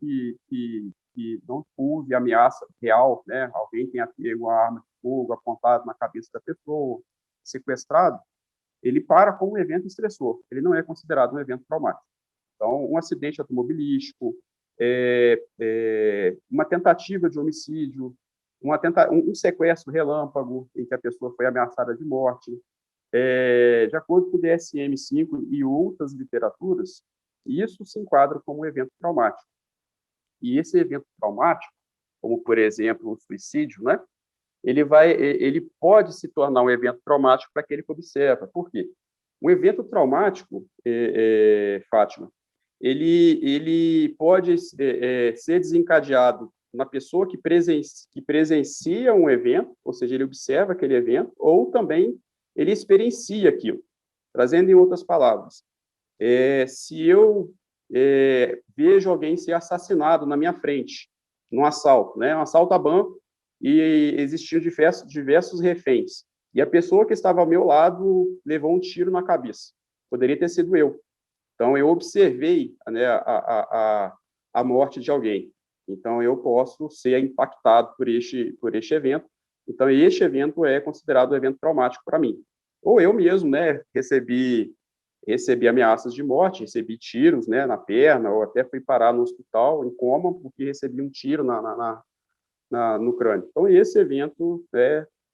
não houve ameaça real, né, alguém tenha pego uma arma de fogo apontada na cabeça da pessoa, sequestrado, ele para como um evento estressor, ele não é considerado um evento traumático. Então, um acidente automobilístico, uma tentativa de homicídio, um sequestro relâmpago, em que a pessoa foi ameaçada de morte. De acordo com o DSM-5 e outras literaturas, isso se enquadra como um evento traumático. E esse evento traumático, como, por exemplo, o suicídio, né, ele pode se tornar um evento traumático para aquele que observa. Por quê? Um evento traumático, Fátima, ele pode ser desencadeado na pessoa que presencia um evento, ou seja, ele observa aquele evento, ou também ele experiencia aquilo. Trazendo em outras palavras, se eu vejo alguém ser assassinado na minha frente, num assalto, né, um assalto a banco, e existiam diversos reféns, e a pessoa que estava ao meu lado levou um tiro na cabeça, poderia ter sido eu. Então, eu observei, né, a morte de alguém. Então, eu posso ser impactado por este evento. Então, este evento é considerado um evento traumático para mim. Ou eu mesmo, né, recebi ameaças de morte, recebi tiros, né, na perna, ou até fui parar no hospital em coma porque recebi um tiro no crânio. Então, esse evento,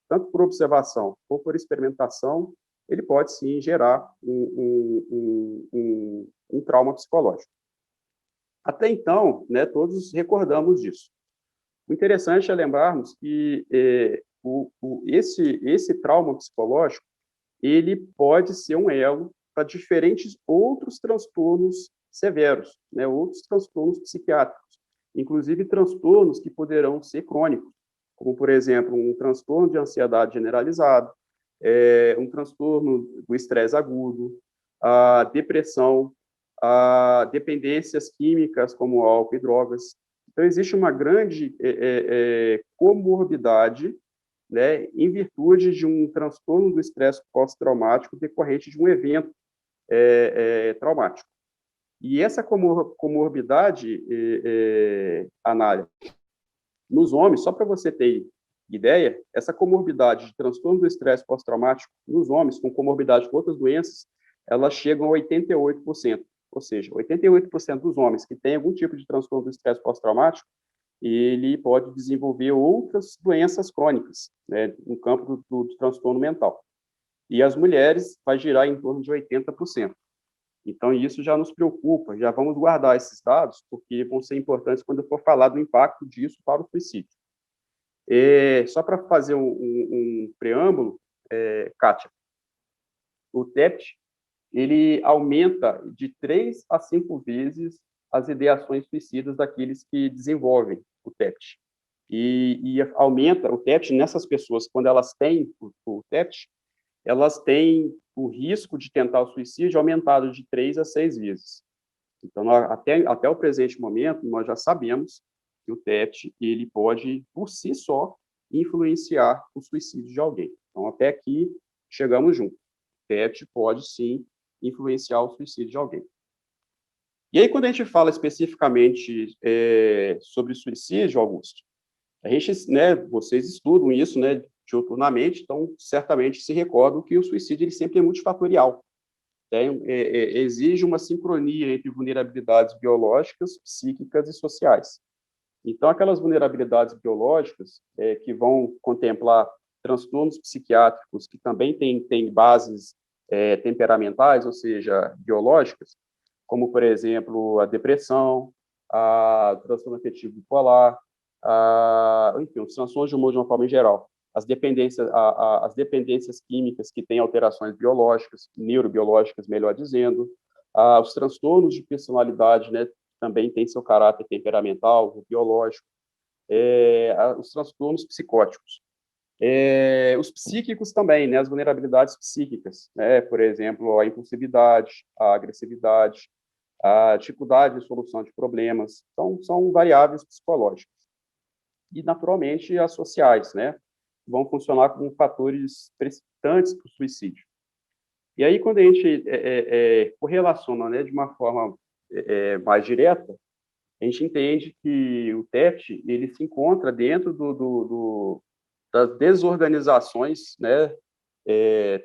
tanto por observação ou por experimentação, ele pode, sim, gerar um trauma psicológico. Até então, né, todos recordamos disso. O interessante é lembrarmos que esse trauma psicológico, ele pode ser um elo para diferentes outros transtornos severos, né, outros transtornos psiquiátricos, inclusive transtornos que poderão ser crônicos, como, por exemplo, um transtorno de ansiedade generalizado, um transtorno do estresse agudo, a depressão, a dependências químicas como álcool e drogas. Então, existe uma grande comorbidade, né, em virtude de um transtorno do estresse pós-traumático decorrente de um evento traumático. E essa comorbidade, Anália, nos homens, só para você ter ideia, essa comorbidade de transtorno do estresse pós-traumático nos homens, com comorbidade com outras doenças, elas chegam a 88%. Ou seja, 88% dos homens que têm algum tipo de transtorno do estresse pós-traumático, ele pode desenvolver outras doenças crônicas, né, no campo do transtorno mental. E as mulheres vai girar em torno de 80%. Então, isso já nos preocupa, já vamos guardar esses dados, porque vão ser importantes quando eu for falar do impacto disso para o suicídio. Só para fazer um preâmbulo, Kátia, o TEPT, ele aumenta de 3 a 5 vezes as ideações suicidas daqueles que desenvolvem o TEPT. E aumenta o TEPT nessas pessoas, quando elas têm o TEPT, elas têm o risco de tentar o suicídio aumentado de 3 a 6 vezes. Então, até o presente momento, nós já sabemos que o TEPT ele pode, por si só, influenciar o suicídio de alguém. Então, até aqui, chegamos juntos. O TEPT pode, sim, influenciar o suicídio de alguém. E aí, quando a gente fala especificamente sobre suicídio, Augusto, a gente, né, vocês estudam isso, né, diuturnamente, então, certamente se recordam que o suicídio ele sempre é multifatorial. Exige uma sincronia entre vulnerabilidades biológicas, psíquicas e sociais. Então, aquelas vulnerabilidades biológicas que vão contemplar transtornos psiquiátricos que também têm bases temperamentais, ou seja, biológicas, como, por exemplo, a depressão, o transtorno afetivo bipolar, enfim, os transtornos de humor de uma forma em geral, as dependências químicas que têm alterações biológicas, neurobiológicas, melhor dizendo, os transtornos de personalidade, né, também têm seu caráter temperamental, biológico, os transtornos psicóticos. Os psíquicos também, né, as vulnerabilidades psíquicas, né, por exemplo, a impulsividade, a agressividade, a dificuldade de solução de problemas, são variáveis psicológicas. E, naturalmente, as sociais, né, vão funcionar como fatores precipitantes para o suicídio. E aí, quando a gente correlaciona, né, de uma forma mais direta, a gente entende que o TEPT ele se encontra dentro das desorganizações, né,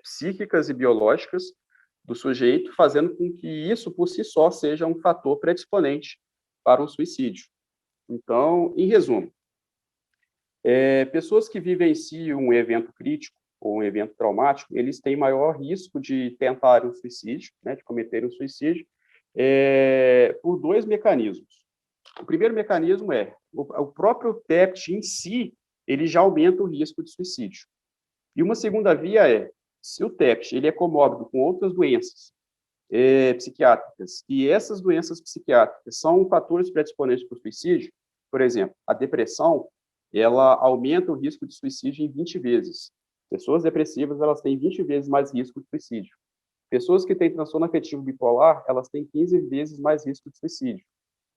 psíquicas e biológicas do sujeito, fazendo com que isso, por si só, seja um fator predisponente para um suicídio. Então, em resumo, pessoas que vivenciam um evento crítico ou um evento traumático, eles têm maior risco de tentar um suicídio, né, de cometer um suicídio, por dois mecanismos. O primeiro mecanismo o próprio TEPT em si, ele já aumenta o risco de suicídio. E uma segunda via se o TEPT ele é comórbido com outras doenças psiquiátricas, e essas doenças psiquiátricas são fatores predisponentes para o suicídio, por exemplo, a depressão, ela aumenta o risco de suicídio em 20 vezes. Pessoas depressivas, elas têm 20 vezes mais risco de suicídio. Pessoas que têm transtorno afetivo bipolar, elas têm 15 vezes mais risco de suicídio.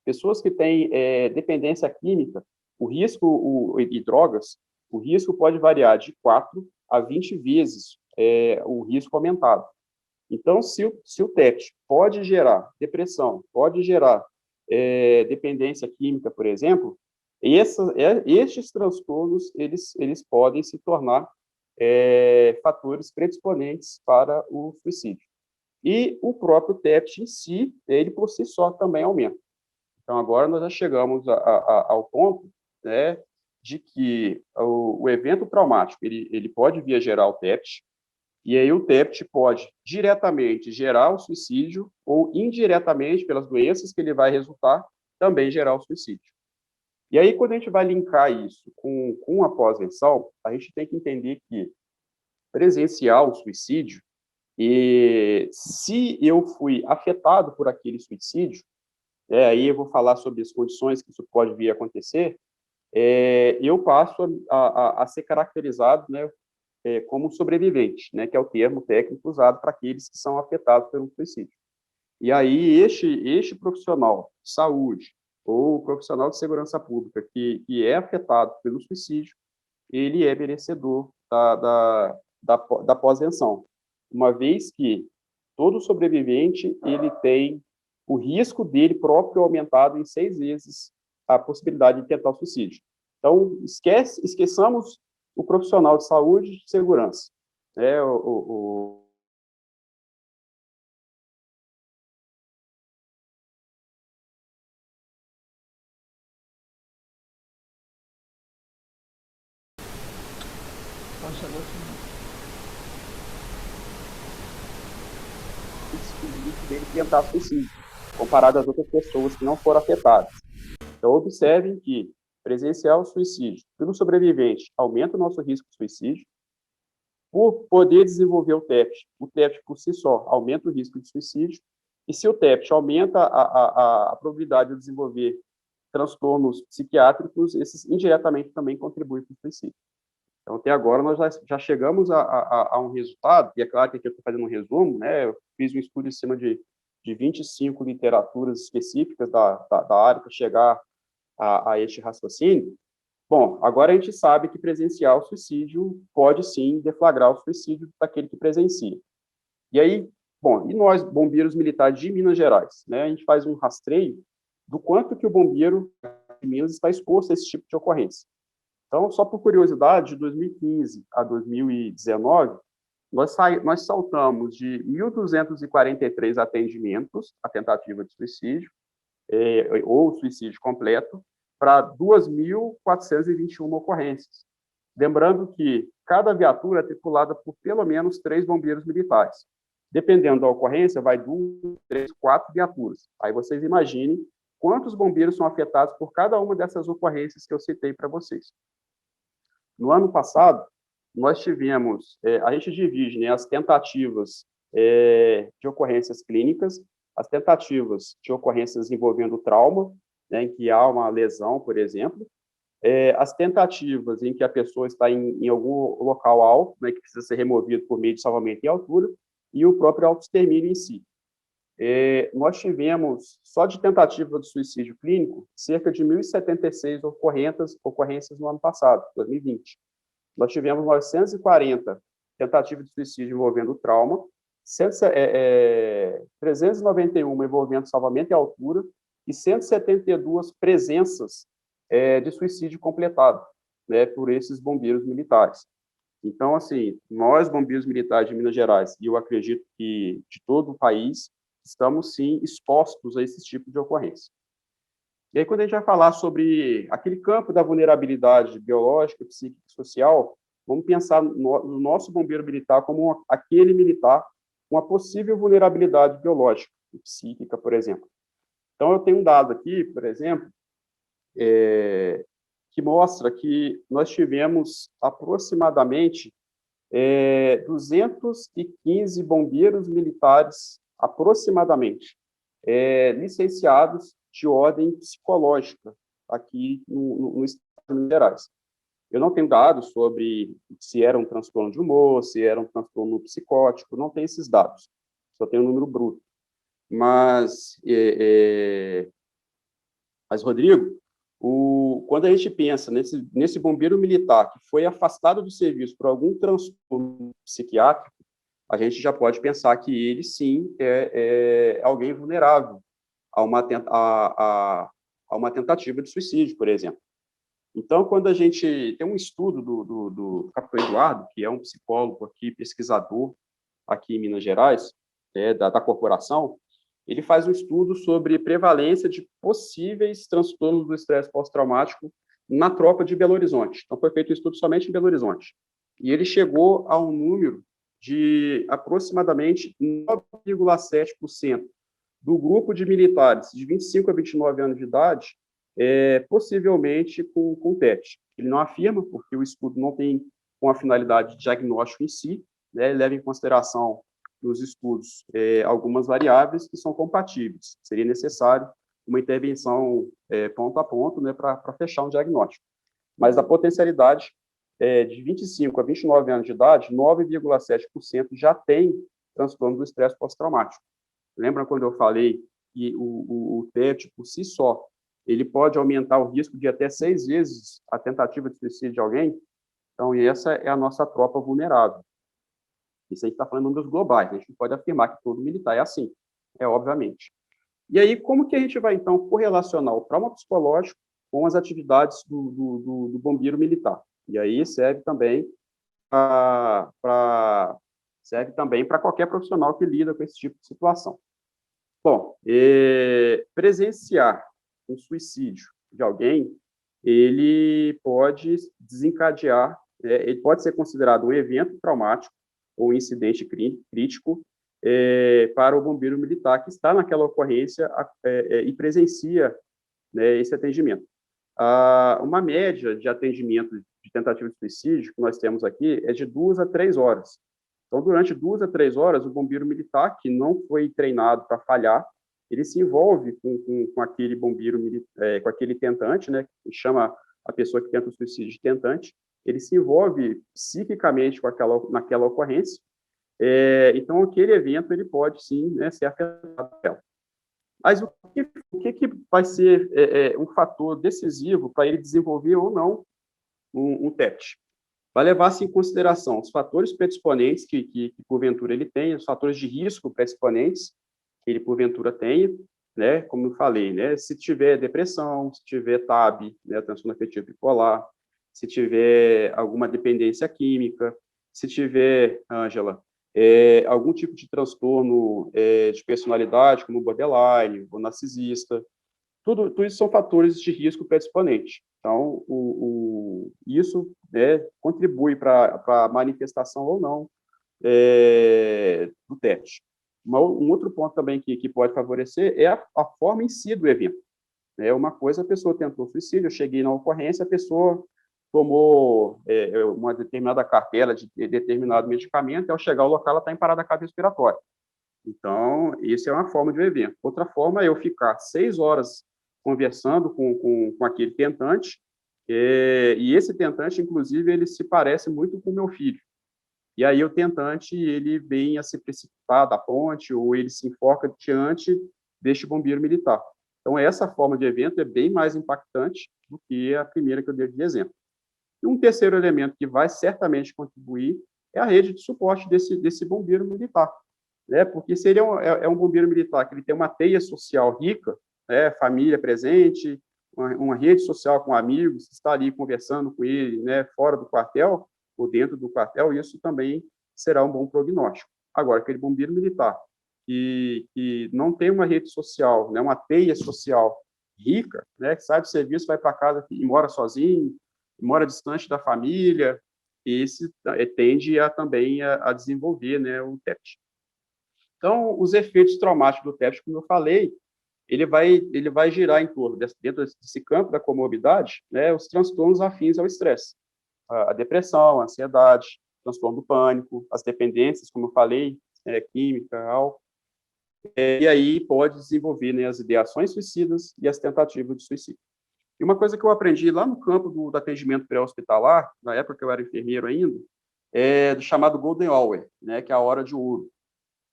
Pessoas que têm dependência química, e drogas, o risco pode variar de 4 a 20 vezes o risco aumentado. Então, se o TEPT pode gerar depressão, pode gerar dependência química, por exemplo, estes transtornos, eles podem se tornar fatores predisponentes para o suicídio. E o próprio TEPT em si, ele por si só também aumenta. Então, agora nós já chegamos ao ponto, né, de que o evento traumático, ele pode vir a gerar o TEPT, e aí o TEPT pode diretamente gerar o suicídio ou indiretamente, pelas doenças que ele vai resultar, também gerar o suicídio. E aí, quando a gente vai linkar isso com a pós-venção, a gente tem que entender que presenciar o suicídio, e se eu fui afetado por aquele suicídio, aí eu vou falar sobre as condições que isso pode vir a acontecer, eu passo a ser caracterizado, né, como sobrevivente, né, que é o termo técnico usado para aqueles que são afetados pelo suicídio. E aí, este profissional de saúde ou profissional de segurança pública que é afetado pelo suicídio, ele é merecedor da pós-venção, uma vez que todo sobrevivente ele tem o risco dele próprio aumentado em 6 vezes a possibilidade de tentar o suicídio. Então, esqueçamos o profissional de saúde e de segurança. Dele tentar suicídio, comparado às outras pessoas que não foram afetadas. Então, observem que presenciar o suicídio pelo sobrevivente aumenta o nosso risco de suicídio. Por poder desenvolver o TEPT por si só aumenta o risco de suicídio. E se o TEPT aumenta a probabilidade de desenvolver transtornos psiquiátricos, esses indiretamente também contribuem para o suicídio. Então, até agora, nós já chegamos a um resultado, e é claro que aqui eu estou fazendo um resumo, né? Eu fiz um estudo em cima de 25 literaturas específicas da área para chegar a este raciocínio, bom, agora a gente sabe que presenciar o suicídio pode, sim, deflagrar o suicídio daquele que presencia. E aí, bom, e nós, bombeiros militares de Minas Gerais, né, a gente faz um rastreio do quanto que o bombeiro de Minas está exposto a esse tipo de ocorrência. Então, só por curiosidade, de 2015 a 2019, nós saltamos de 1.243 atendimentos à tentativa de suicídio, ou suicídio completo, para 2.421 ocorrências. Lembrando que cada viatura é tripulada por pelo menos 3 bombeiros militares. Dependendo da ocorrência, vai 2, 3, 4 viaturas. Aí vocês imaginem quantos bombeiros são afetados por cada uma dessas ocorrências que eu citei para vocês. No ano passado, nós tivemos, a gente divide, né, as tentativas de ocorrências clínicas, as tentativas de ocorrências envolvendo trauma, né, em que há uma lesão, por exemplo, as tentativas em que a pessoa está em algum local alto, né, que precisa ser removido por meio de salvamento em altura, e o próprio autoextermínio em si. Nós tivemos, só de tentativa de suicídio clínico, cerca de 1.076 ocorrências no ano passado, 2020. Nós tivemos 940 tentativas de suicídio envolvendo trauma, 391 envolvendo salvamento em altura e 172 presenças de suicídio completado, né, por esses bombeiros militares. Então, assim, nós, bombeiros militares de Minas Gerais, e eu acredito que de todo o país, estamos, sim, expostos a esse tipo de ocorrência. E aí, quando a gente vai falar sobre aquele campo da vulnerabilidade biológica, psíquica e social, vamos pensar no nosso bombeiro militar como aquele militar com uma possível vulnerabilidade biológica e psíquica, por exemplo. Então, eu tenho um dado aqui, por exemplo, que mostra que nós tivemos aproximadamente 215 bombeiros militares, aproximadamente, licenciados de ordem psicológica aqui no estado de Minas Gerais. Eu não tenho dados sobre se era um transtorno de humor, se era um transtorno psicótico, não tenho esses dados, só tenho um número bruto. Mas Rodrigo, quando a gente pensa nesse bombeiro militar que foi afastado do serviço por algum transtorno psiquiátrico, a gente já pode pensar que ele, sim, é alguém vulnerável a uma tentativa de suicídio, por exemplo. Então, quando a gente tem um estudo do capitão Eduardo, que é um psicólogo aqui, pesquisador aqui em Minas Gerais, da corporação, ele faz um estudo sobre prevalência de possíveis transtornos do estresse pós-traumático na tropa de Belo Horizonte. Então, foi feito um estudo somente em Belo Horizonte. E ele chegou a um número de aproximadamente 9,7% do grupo de militares de 25 a 29 anos de idade, possivelmente com TET. Ele não afirma, porque o estudo não tem uma finalidade de diagnóstico em si, né, ele leva em consideração nos estudos algumas variáveis que são compatíveis. Seria necessário uma intervenção ponto a ponto, né, para fechar um diagnóstico. Mas a potencialidade de 25 a 29 anos de idade, 9,7% já tem transtorno do estresse pós-traumático. Lembra quando eu falei que o TET, por si só, ele pode aumentar o risco de até 6 vezes a tentativa de suicídio de alguém? Então, essa é a nossa tropa vulnerável. Isso a gente está falando em números globais, a gente não pode afirmar que todo militar é assim, obviamente. E aí, como que a gente vai, então, correlacionar o trauma psicológico com as atividades do bombeiro militar? E aí serve também para qualquer profissional que lida com esse tipo de situação. Bom, presenciar um suicídio de alguém, ele pode desencadear, ele pode ser considerado um evento traumático ou um incidente crítico para o bombeiro militar que está naquela ocorrência e presencia, né, esse atendimento. Uma média de atendimento de tentativa de suicídio que nós temos aqui é de 2 a 3 horas. Então, durante 2 a 3 horas, o bombeiro militar, que não foi treinado para falhar, ele se envolve com aquele bombeiro, com aquele tentante, né, que chama a pessoa que tenta o suicídio de tentante, ele se envolve psiquicamente naquela ocorrência, então aquele evento ele pode, sim, né, ser afetado. Mas o que vai ser um fator decisivo para ele desenvolver ou não um TEPT? Vai levar-se em consideração os fatores predisponentes que porventura ele tenha, os fatores de risco predisponentes que ele porventura tenha, né? Como eu falei, né? Se tiver depressão, se tiver TAB, né? Transtorno afetivo bipolar, se tiver alguma dependência química, se tiver, Ângela, algum tipo de transtorno de personalidade, como borderline ou narcisista, tudo isso são fatores de risco predisponente. Então, isso, né, contribui para a manifestação ou não do TEPT. Um outro ponto também que pode favorecer é a forma em si do evento. Uma coisa, a pessoa tentou suicídio, eu cheguei na ocorrência, a pessoa tomou uma determinada cartela de determinado medicamento, e ao chegar ao local, ela está em parada cardiorrespiratória. Então, isso é uma forma de um evento. Outra forma é eu ficar 6 horas conversando com aquele tentante, e esse tentante, inclusive, ele se parece muito com o meu filho. E aí o tentante, ele vem a se precipitar da ponte, ou ele se enforca diante deste bombeiro militar. Então, essa forma de evento é bem mais impactante do que a primeira que eu dei de exemplo. E um terceiro elemento que vai certamente contribuir é a rede de suporte desse bombeiro militar, né? Porque se ele é um bombeiro militar que ele tem uma teia social rica, né? Família presente, uma rede social com amigos, está ali conversando com ele, né? Fora do quartel ou dentro do quartel, isso também será um bom prognóstico. Agora, aquele bombeiro militar que não tem uma rede social, né? Uma teia social rica, né? Que sai do serviço, vai para casa e mora sozinho, mora distante da família, esse tende também a desenvolver, né, o TEPT. Então, os efeitos traumáticos do TEPT, como eu falei, ele vai girar em torno, dentro desse campo da comorbidade, né, os transtornos afins ao estresse. A depressão, a ansiedade, transtorno do pânico, as dependências, como eu falei, química, álcool, e aí pode desenvolver, né, as ideações suicidas e as tentativas de suicídio. E uma coisa que eu aprendi lá no campo do atendimento pré-hospitalar, na época que eu era enfermeiro ainda, é do chamado Golden Hour, né, que é a hora de ouro.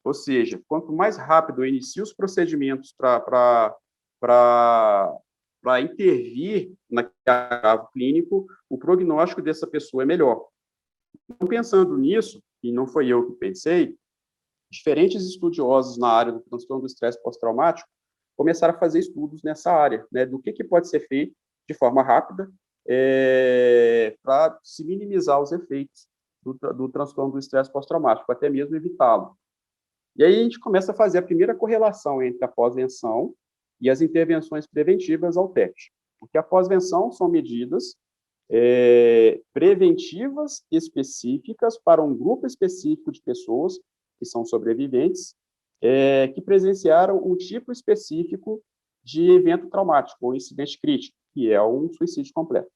Ou seja, quanto mais rápido eu inicio os procedimentos para intervir naquele agravo clínico, o prognóstico dessa pessoa é melhor. Então, pensando nisso, e não foi eu que pensei, diferentes estudiosos na área do transtorno do estresse pós-traumático começaram a fazer estudos nessa área, né, do que pode ser feito de forma rápida para se minimizar os efeitos do transtorno do estresse pós-traumático, até mesmo evitá-lo. E aí a gente começa a fazer a primeira correlação entre a pós-venção e as intervenções preventivas ao TEPT. Porque a pós-venção são medidas preventivas específicas para um grupo específico de pessoas que são sobreviventes, que presenciaram um tipo específico de evento traumático ou incidente crítico, que é um suicídio completo.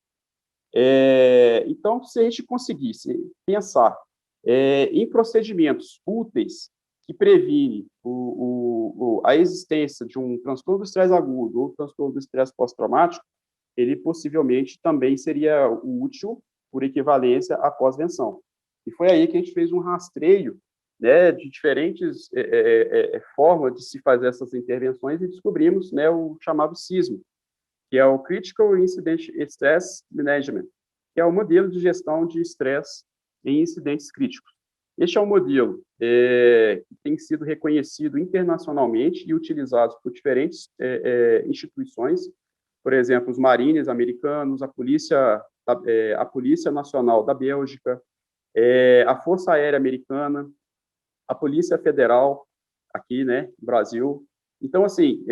Então, se a gente conseguisse pensar em procedimentos úteis que previnem a existência de um transtorno do estresse agudo ou transtorno do estresse pós-traumático, ele possivelmente também seria útil por equivalência à pós-venção. E foi aí que a gente fez um rastreio, né, de diferentes formas de se fazer essas intervenções e descobrimos, né, o chamado CISM, que é o Critical Incident Stress Management, que é o modelo de gestão de estresse em incidentes críticos. Este é um modelo que tem sido reconhecido internacionalmente e utilizado por diferentes instituições, por exemplo, os Marines americanos, a Polícia Nacional da Bélgica, a Força Aérea Americana, a Polícia Federal, aqui, né, no Brasil. Então, assim,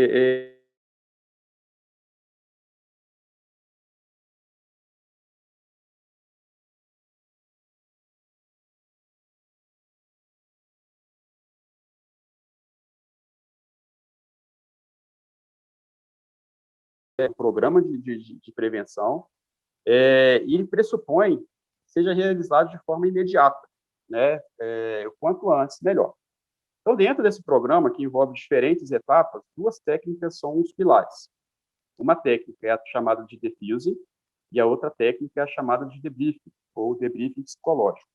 programa de prevenção, e ele pressupõe que seja realizado de forma imediata, né? O quanto antes, melhor. Então, dentro desse programa, que envolve diferentes etapas, 2 técnicas são os pilares. Uma técnica é a chamada de defusing, e a outra técnica é a chamada de debriefing, ou debriefing psicológico.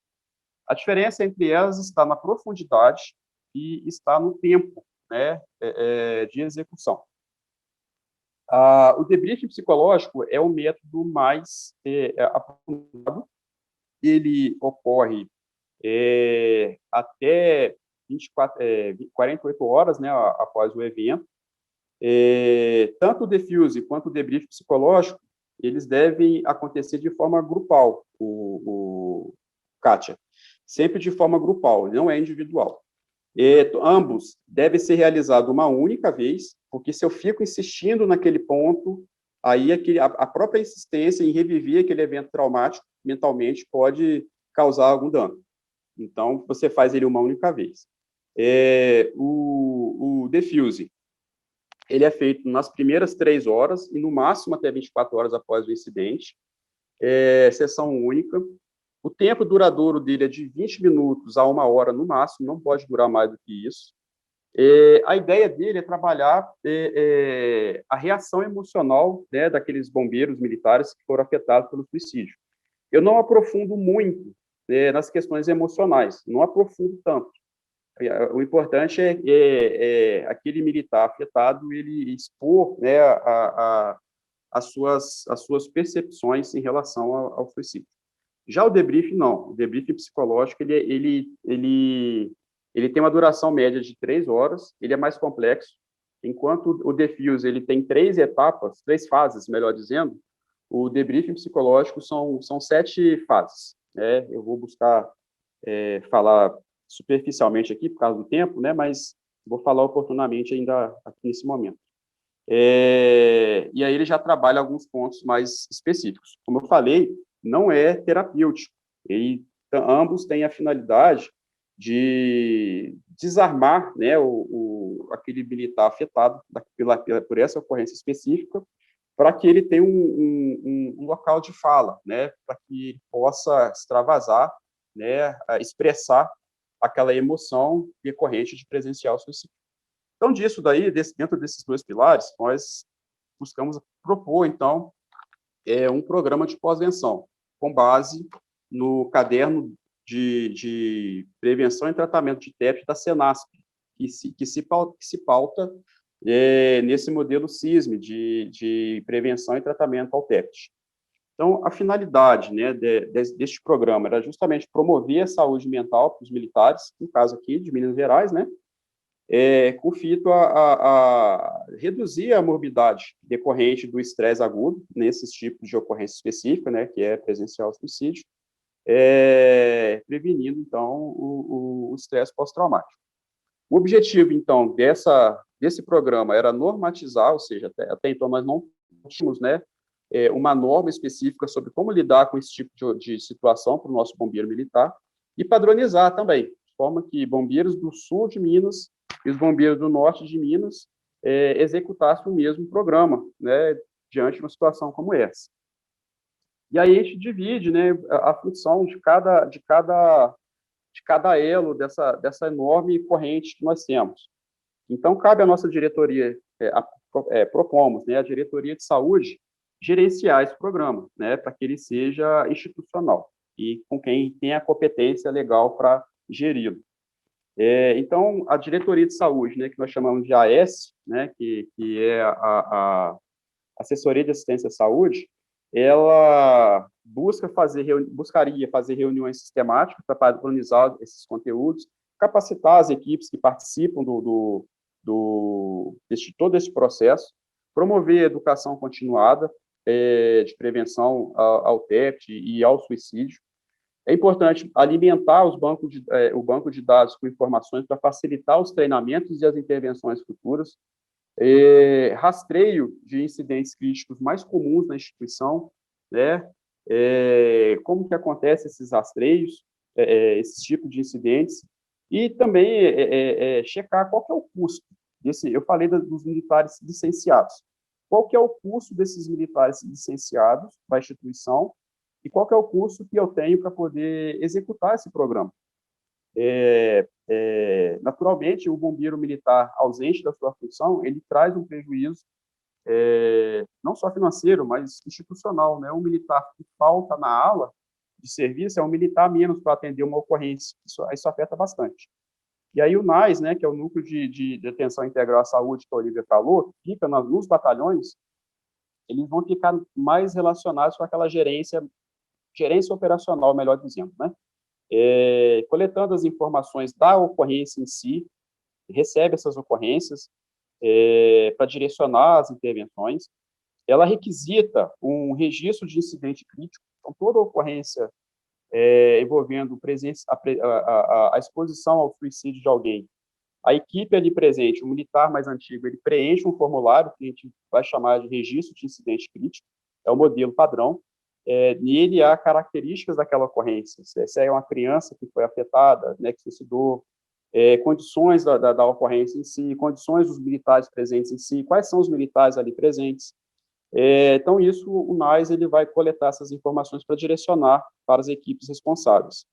A diferença entre elas está na profundidade e está no tempo né, de execução. O debriefing psicológico é o método mais aprofundado. Ele ocorre até 48 horas, né, após o evento. Tanto o defuse quanto o debriefing psicológico, eles devem acontecer de forma grupal, Kátia, sempre de forma grupal, não é individual. Ambos devem ser realizados uma única vez, porque se eu fico insistindo naquele ponto, aí a própria insistência em reviver aquele evento traumático mentalmente pode causar algum dano. Então, você faz ele uma única vez. O defuse, ele é feito nas primeiras 3 horas e, no máximo, até 24 horas após o incidente. Sessão única. O tempo duradouro dele é de 20 minutos a 1 hora, no máximo, não pode durar mais do que isso. A ideia dele é trabalhar a reação emocional, né, daqueles bombeiros militares que foram afetados pelo suicídio. Eu não aprofundo muito nas questões emocionais, não aprofundo tanto. O importante é aquele militar afetado ele expor, né, as suas percepções em relação ao suicídio. Já o debriefing, não. O debriefing psicológico, ele tem uma duração média de 3 horas, ele é mais complexo, enquanto o defuse ele tem 3 etapas, 3 fases, melhor dizendo, o debriefing psicológico são 7 fases. Né? Eu vou buscar falar superficialmente aqui, por causa do tempo, né? Mas vou falar oportunamente ainda aqui nesse momento. E aí ele já trabalha alguns pontos mais específicos. Como eu falei, não é terapêutico. Ambos têm a finalidade de desarmar, né, aquele militar afetado por essa ocorrência específica, para que ele tenha um local de fala, né, para que ele possa extravasar, né, expressar aquela emoção decorrente de presenciar o suicídio. Então, dentro desses 2 pilares, nós buscamos propor, então, um programa de pós-venção, com base no caderno de prevenção e tratamento de TEP da Senasp, que se pauta nesse modelo SISM de prevenção e tratamento ao TEP. Então, a finalidade, né, deste programa era justamente promover a saúde mental para os militares, no caso aqui de Minas Gerais, né, com o fito a reduzir a morbidade decorrente do estresse agudo, nesses tipos de ocorrência específica, né, que é presencial ao suicídio, prevenindo, então, o estresse pós-traumático. O objetivo, então, desse programa era normatizar, ou seja, até então nós não tínhamos, né, uma norma específica sobre como lidar com esse tipo de situação para o nosso bombeiro militar e padronizar também, de forma que bombeiros do sul de Minas e os bombeiros do norte de Minas executassem o mesmo programa, né, diante de uma situação como essa. E aí a gente divide, né, a função de cada elo dessa enorme corrente que nós temos. Então, cabe à nossa diretoria, propomos, né, a diretoria de saúde, gerenciar esse programa, né, para que ele seja institucional e com quem tem a competência legal para geri-lo. Então, a diretoria de saúde, né, que nós chamamos de AS, né, que é a Assessoria de Assistência à Saúde, ela buscaria fazer reuniões sistemáticas para padronizar esses conteúdos, capacitar as equipes que participam de todo esse processo, promover a educação continuada de prevenção ao TEPT e ao suicídio. É importante alimentar o banco de dados com informações para facilitar os treinamentos e as intervenções futuras, rastreio de incidentes críticos mais comuns na instituição, né? Como que acontecem esses rastreios, esses tipos de incidentes, e também checar qual que é o custo eu falei dos militares licenciados. Qual que é o custo desses militares licenciados para a instituição e qual que é o custo que eu tenho para poder executar esse programa? Naturalmente, o bombeiro militar ausente da sua função, ele traz um prejuízo não só financeiro, mas institucional, né? Um militar que falta na ala de serviço é um militar menos para atender uma ocorrência. Isso afeta bastante. E aí o NAS, né, que é o Núcleo de Atenção Integral à Saúde, que a Olivia falou, que fica nos batalhões, eles vão ficar mais relacionados com aquela gerência operacional, melhor dizendo, né? Coletando as informações da ocorrência em si, recebe essas ocorrências para direcionar as intervenções. Ela requisita um registro de incidente crítico, então toda ocorrência envolvendo a exposição ao suicídio de alguém. A equipe ali presente, o militar mais antigo, ele preenche um formulário que a gente vai chamar de registro de incidente crítico, é o modelo padrão. Nele há características daquela ocorrência, se é uma criança que foi afetada, né, que suicidou, condições da ocorrência em si, condições dos militares presentes em si, quais são os militares ali presentes. Então, isso, o NAS ele vai coletar essas informações para direcionar para as equipes responsáveis.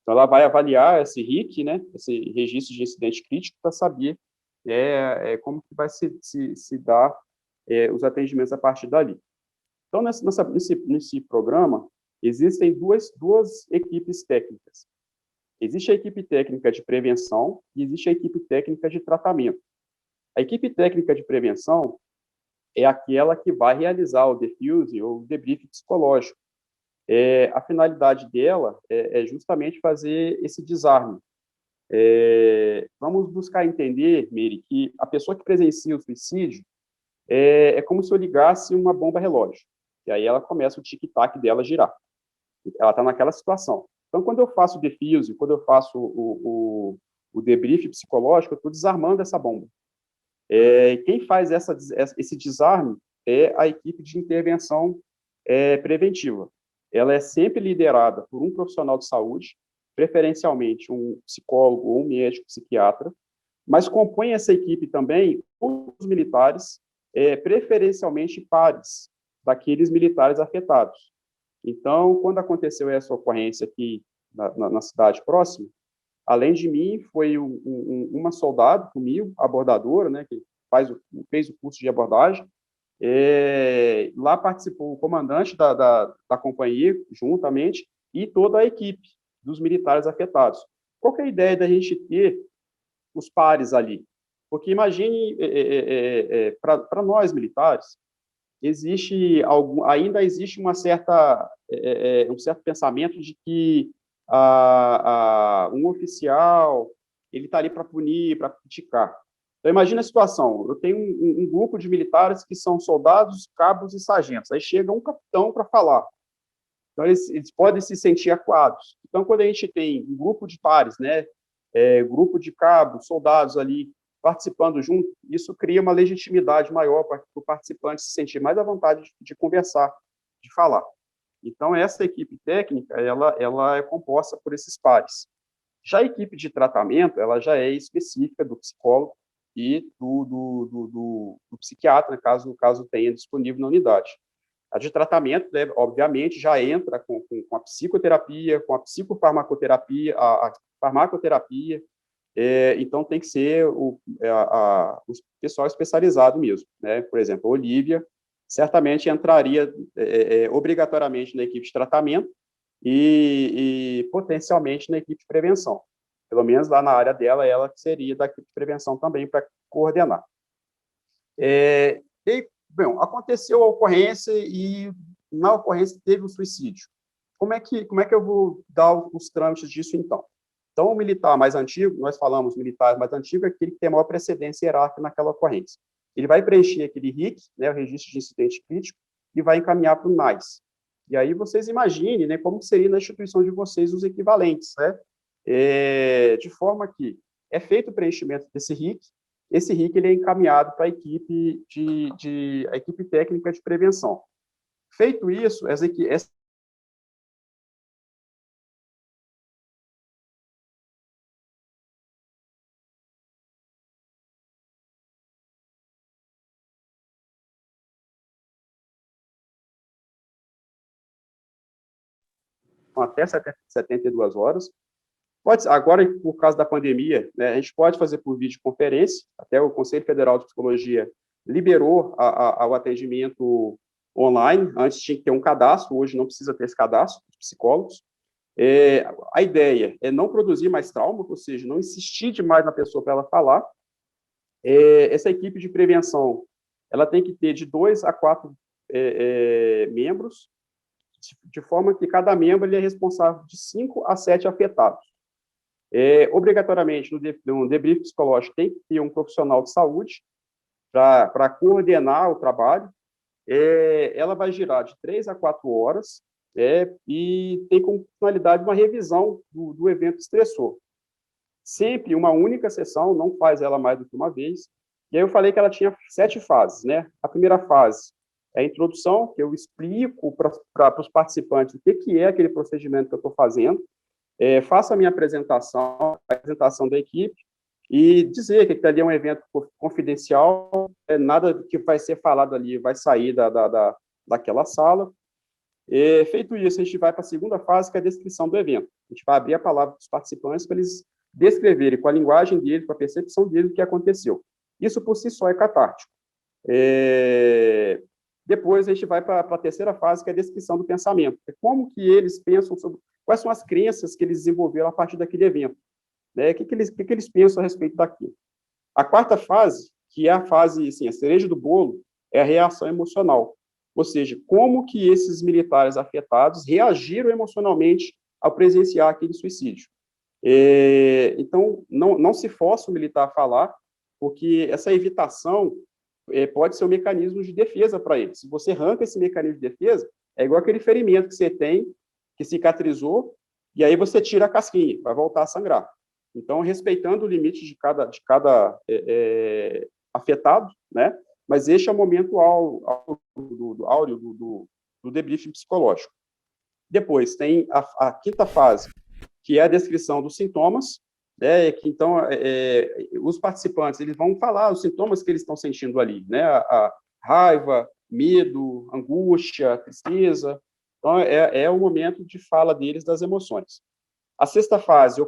Então, ela vai avaliar esse RIC, né, esse registro de incidente crítico, para saber como que vai se dar os atendimentos a partir dali. Então, nesse programa, existem duas equipes técnicas. Existe a equipe técnica de prevenção e existe a equipe técnica de tratamento. A equipe técnica de prevenção é aquela que vai realizar o defuse ou o debrief psicológico. A finalidade dela é justamente fazer esse desarme. Vamos buscar entender, Meire, que a pessoa que presencia o suicídio é como se eu ligasse uma bomba relógio. E aí ela começa o tic-tac dela girar. Ela está naquela situação. Então, quando eu faço o defuse, quando eu faço o debrief psicológico, eu estou desarmando essa bomba. Quem faz esse desarme é a equipe de intervenção preventiva. Ela é sempre liderada por um profissional de saúde, preferencialmente um psicólogo ou um médico psiquiatra, mas compõe essa equipe também os militares, preferencialmente pares daqueles militares afetados. Então, quando aconteceu essa ocorrência aqui na cidade próxima, além de mim, foi uma soldado comigo, abordadora, né, que fez o curso de abordagem. Lá participou o comandante da companhia, juntamente, e toda a equipe dos militares afetados. Qual que é a ideia da gente ter os pares ali? Porque imagine, para nós militares, ainda existe um certo pensamento de que um oficial ele está ali para punir, para criticar. Então, imagina a situação, eu tenho um grupo de militares que são soldados, cabos e sargentos, aí chega um capitão para falar. Então, eles podem se sentir acuados. Então, quando a gente tem um grupo de pares, né, grupo de cabos, soldados ali, participando junto, isso cria uma legitimidade maior para o participante se sentir mais à vontade de conversar, de falar. Então, essa equipe técnica, ela é composta por esses pares. Já a equipe de tratamento, ela já é específica do psicólogo e do psiquiatra, caso tenha disponível na unidade. A de tratamento, né, obviamente, já entra com a psicoterapia, com a psicofarmacoterapia, a farmacoterapia, então tem que ser o pessoal especializado mesmo, né? Por exemplo, a Olivia certamente entraria obrigatoriamente na equipe de tratamento e potencialmente na equipe de prevenção. Pelo menos lá na área dela, ela que seria da equipe de prevenção também para coordenar. Bom, aconteceu a ocorrência e na ocorrência teve um suicídio. Como é que eu vou dar os trâmites disso, então? Então, o militar mais antigo, nós falamos militar mais antigo, é aquele que tem a maior precedência hierárquica naquela ocorrência. Ele vai preencher aquele RIC, né, o registro de incidente crítico, e vai encaminhar para o NAS. E aí vocês imaginem, né, como seria na instituição de vocês os equivalentes, né? De forma que é feito o preenchimento desse RIC, esse RIC ele é encaminhado para a equipe a equipe técnica de prevenção. Feito isso, até 72 horas. Agora, por causa da pandemia, né, a gente pode fazer por videoconferência, até o Conselho Federal de Psicologia liberou o atendimento online, antes tinha que ter um cadastro, hoje não precisa ter esse cadastro, dos psicólogos. A ideia é não produzir mais trauma, ou seja, não insistir demais na pessoa para ela falar. Essa equipe de prevenção, ela tem que ter de 2 a 4 membros, de forma que cada membro ele é responsável de 5 a 7 afetados. Obrigatoriamente, no debrief psicológico, tem que ter um profissional de saúde para coordenar o trabalho. Ela vai girar de 3 a 4 horas, e tem como finalidade uma revisão do evento estressor. Sempre uma única sessão, não faz ela mais do que uma vez. E aí eu falei que ela tinha 7 fases, né? A primeira fase é a introdução, que eu explico para os participantes o que é aquele procedimento que eu estou fazendo, faço a minha apresentação, a apresentação da equipe, e dizer que ali é um evento confidencial, nada que vai ser falado ali vai sair daquela sala. Feito isso, a gente vai para a segunda fase, que é a descrição do evento. A gente vai abrir a palavra para os participantes para eles descreverem com a linguagem deles, com a percepção deles, o que aconteceu. Isso, por si só, é catártico. Depois, a gente vai para a terceira fase, que é a descrição do pensamento. Como que eles pensam sobre... Quais são as crenças que eles desenvolveram a partir daquele evento. O que eles pensam a respeito daquilo. A quarta fase, que é a fase, assim, a cereja do bolo, é a reação emocional. Ou seja, como que esses militares afetados reagiram emocionalmente ao presenciar aquele suicídio. Então, não se força o militar a falar, porque essa evitação pode ser um mecanismo de defesa para ele. Se você arranca esse mecanismo de defesa, é igual aquele ferimento que você tem, que cicatrizou, e aí você tira a casquinha, vai voltar a sangrar. Então, respeitando o limite de cada afetado, né? Mas este é o momento áureo do debriefing psicológico. Depois, tem a quinta fase, que é a descrição dos sintomas, que então os participantes eles vão falar os sintomas que eles estão sentindo ali, né? A raiva, medo, angústia, tristeza. Então, é o momento de fala deles das emoções. A sexta fase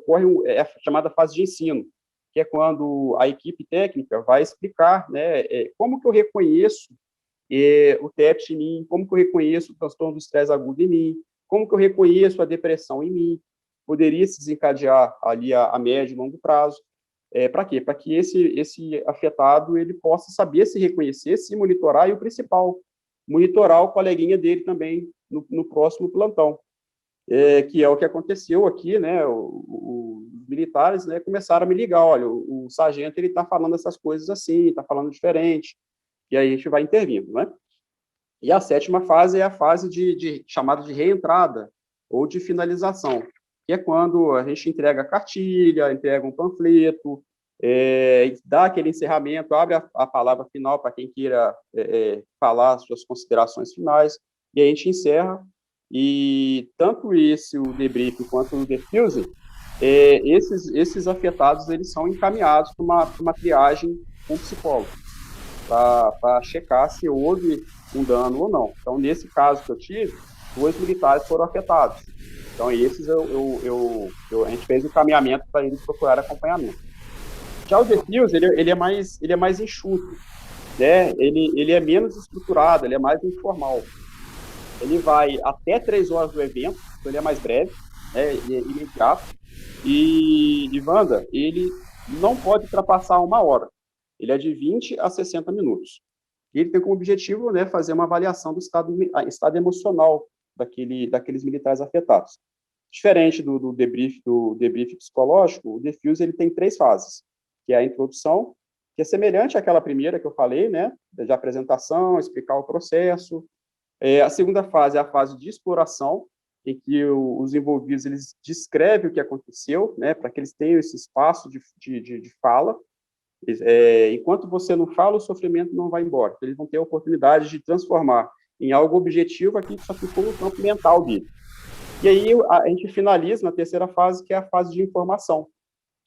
é a chamada fase de ensino, que é quando a equipe técnica vai explicar, né, como que eu reconheço o TEPS em mim, como que eu reconheço o transtorno do estresse agudo em mim, como que eu reconheço a depressão em mim, poderia se desencadear ali a médio e longo prazo. Para quê? Para que esse afetado ele possa saber se reconhecer, se monitorar, e o principal, monitorar o coleguinha dele também no próximo plantão. Que é o que aconteceu aqui, né? Os militares, né, começaram a me ligar, olha, o sargento ele está falando essas coisas assim, está falando diferente, e aí a gente vai intervindo, né? E a sétima fase é a fase chamada de reentrada ou de finalização, que é quando a gente entrega a cartilha, entrega um panfleto, dá aquele encerramento, abre a palavra final para quem queira falar suas considerações finais, e a gente encerra. E tanto o debriefing quanto o defusing, esses afetados eles são encaminhados para uma triagem com o psicólogo, para checar se houve um dano ou não. Então, nesse caso que eu tive, 2 militares foram afetados. Então, esses a gente fez o encaminhamento para eles procurar acompanhamento. Já o defusing, ele é mais enxuto, né? Ele é menos estruturado, ele é mais informal. Ele vai até 3 horas do evento, então ele é mais breve, né, ele é imediato. E, Wanda, ele não pode ultrapassar 1 hora. Ele é de 20 a 60 minutos. E ele tem como objetivo, né, fazer uma avaliação do estado emocional daqueles militares afetados. Diferente do debrief psicológico, o defuse ele tem 3 fases, que é a introdução, que é semelhante àquela primeira que eu falei, né, de apresentação, explicar o processo. A segunda fase é a fase de exploração, em que os envolvidos eles descrevem o que aconteceu, né, para que eles tenham esse espaço de fala. Enquanto você não fala, o sofrimento não vai embora. Eles vão ter a oportunidade de transformar em algo objetivo aquilo que só ficou no campo mental dele. E aí a gente finaliza na terceira fase, que é a fase de informação,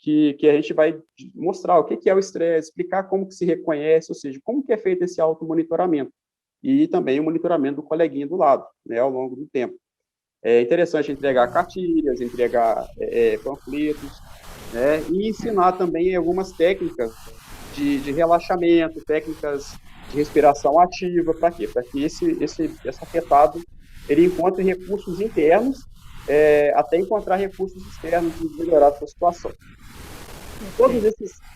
que a gente vai mostrar o que é o estresse, explicar como que se reconhece, ou seja, como que é feito esse automonitoramento. E também o monitoramento do coleguinha do lado, né, ao longo do tempo. É interessante entregar cartilhas, entregar panfletos, né, e ensinar também algumas técnicas de relaxamento, técnicas de respiração ativa. Para quê? Para que esse afetado ele encontre recursos internos até encontrar recursos externos e melhorar a sua situação. Todos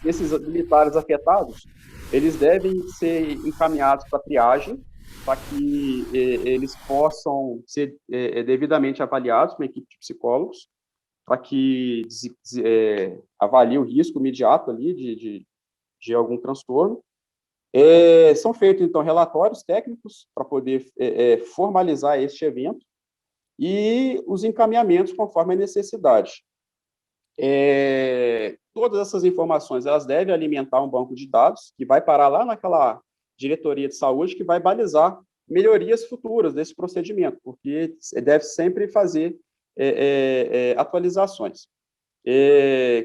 esses militares afetados, eles devem ser encaminhados para triagem, para que eles possam ser devidamente avaliados por uma equipe de psicólogos, para que avalie o risco imediato ali de algum transtorno. São feitos, então, relatórios técnicos para poder formalizar este evento e os encaminhamentos conforme a necessidade. Todas essas informações, elas devem alimentar um banco de dados que vai parar lá naquela diretoria de saúde que vai balizar melhorias futuras desse procedimento, porque deve sempre fazer atualizações.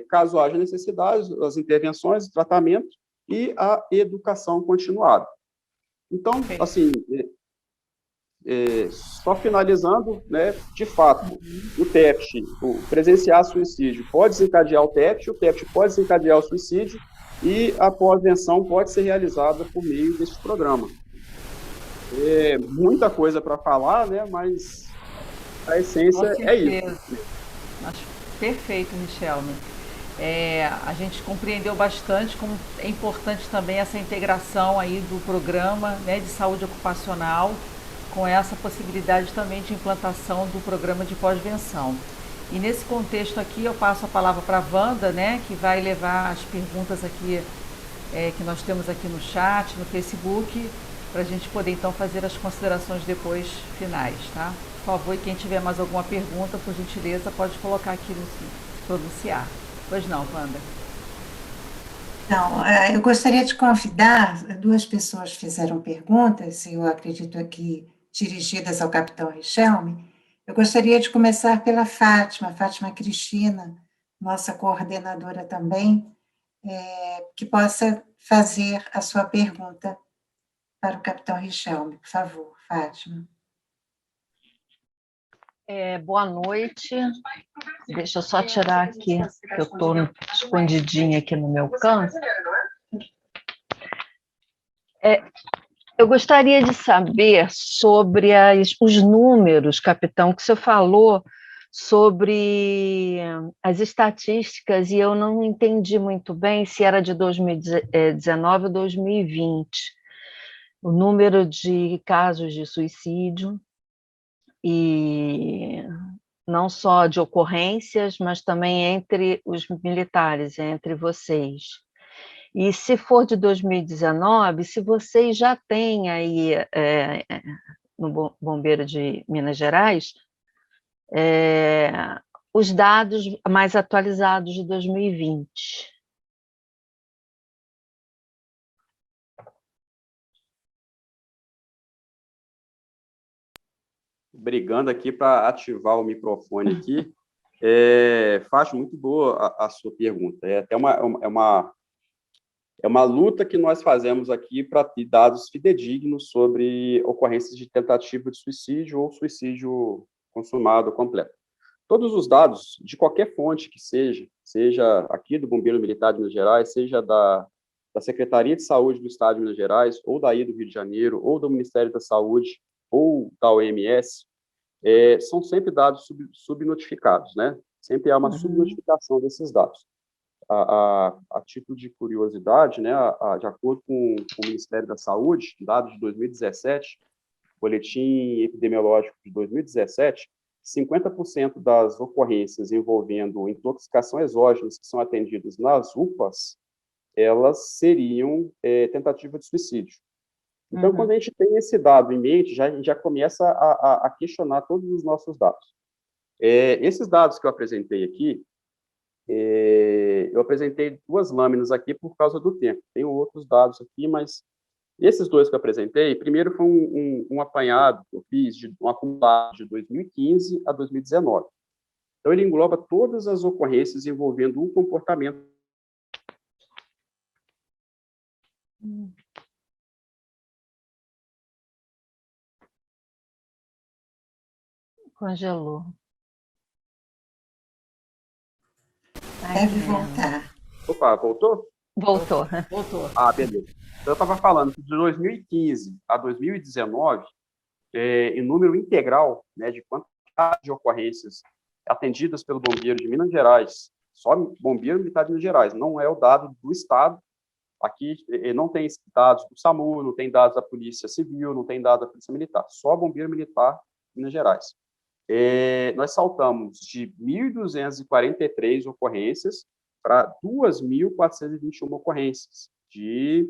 Caso haja necessidade, as intervenções, o tratamento e a educação continuada. Então, assim, só finalizando, né, de fato, o TEPT, o presenciar suicídio, pode desencadear o TEPT pode desencadear o suicídio, e a pós-venção pode ser realizada por meio deste programa. Muita coisa para falar, né, mas a essência é isso. Acho perfeito, Richelme. A gente compreendeu bastante como é importante também essa integração aí do programa, né, de saúde ocupacional, com essa possibilidade também de implantação do programa de pós-venção. E nesse contexto aqui eu passo a palavra para a Wanda, né, que vai levar as perguntas aqui que nós temos aqui no chat, no Facebook, para a gente poder então fazer as considerações depois finais, tá? Por favor, e quem tiver mais alguma pergunta, por gentileza, pode colocar aqui no pronunciar. Pois não, Wanda? Não, eu gostaria de convidar, duas pessoas fizeram perguntas, eu acredito aqui dirigidas ao capitão Richelme. Eu gostaria de começar pela Fátima Cristina, nossa coordenadora também, que possa fazer a sua pergunta para o capitão Richelme. Por favor, Fátima. Boa noite. Deixa eu só tirar aqui, que eu estou escondidinha aqui no meu canto. Eu gostaria de saber sobre os números, capitão, que o senhor falou sobre as estatísticas, e eu não entendi muito bem se era de 2019 ou 2020. O número de casos de suicídio, e não só de ocorrências, mas também entre os militares, entre vocês. E se for de 2019, se vocês já têm aí, no Bombeiro de Minas Gerais, os dados mais atualizados de 2020. Brigando aqui para ativar o microfone aqui. Fátima, muito boa a sua pergunta. É até uma luta que nós fazemos aqui para ter dados fidedignos sobre ocorrências de tentativa de suicídio ou suicídio consumado completo. Todos os dados, de qualquer fonte que seja aqui do Bombeiro Militar de Minas Gerais, seja da Secretaria de Saúde do Estado de Minas Gerais, ou daí do Rio de Janeiro, ou do Ministério da Saúde, ou da OMS, são sempre dados subnotificados, né? Sempre há uma subnotificação desses dados. A título de curiosidade, né, de acordo com o Ministério da Saúde, dados de 2017, boletim epidemiológico de 2017, 50% das ocorrências envolvendo intoxicação exógenas que são atendidas nas UPAs, elas seriam tentativa de suicídio. Então, quando a gente tem esse dado em mente, a gente já começa a questionar todos os nossos dados. Esses dados que eu apresentei aqui, eu apresentei duas lâminas aqui por causa do tempo. Tenho outros dados aqui, mas esses dois que eu apresentei, primeiro foi um apanhado que eu fiz de um acumulado de 2015 a 2019. Então, ele engloba todas as ocorrências envolvendo um comportamento. Congelou. Deve voltar. Opa, voltou? Voltou. Ah, beleza. Então, eu estava falando que de 2015 a 2019, em número integral, né, de quantidade de ocorrências atendidas pelo Bombeiro de Minas Gerais, só Bombeiro Militar de Minas Gerais, não é o dado do Estado. Aqui não tem dados do SAMU, não tem dados da Polícia Civil, não tem dados da Polícia Militar, só Bombeiro Militar de Minas Gerais. Nós saltamos de 1.243 ocorrências para 2.421 ocorrências, de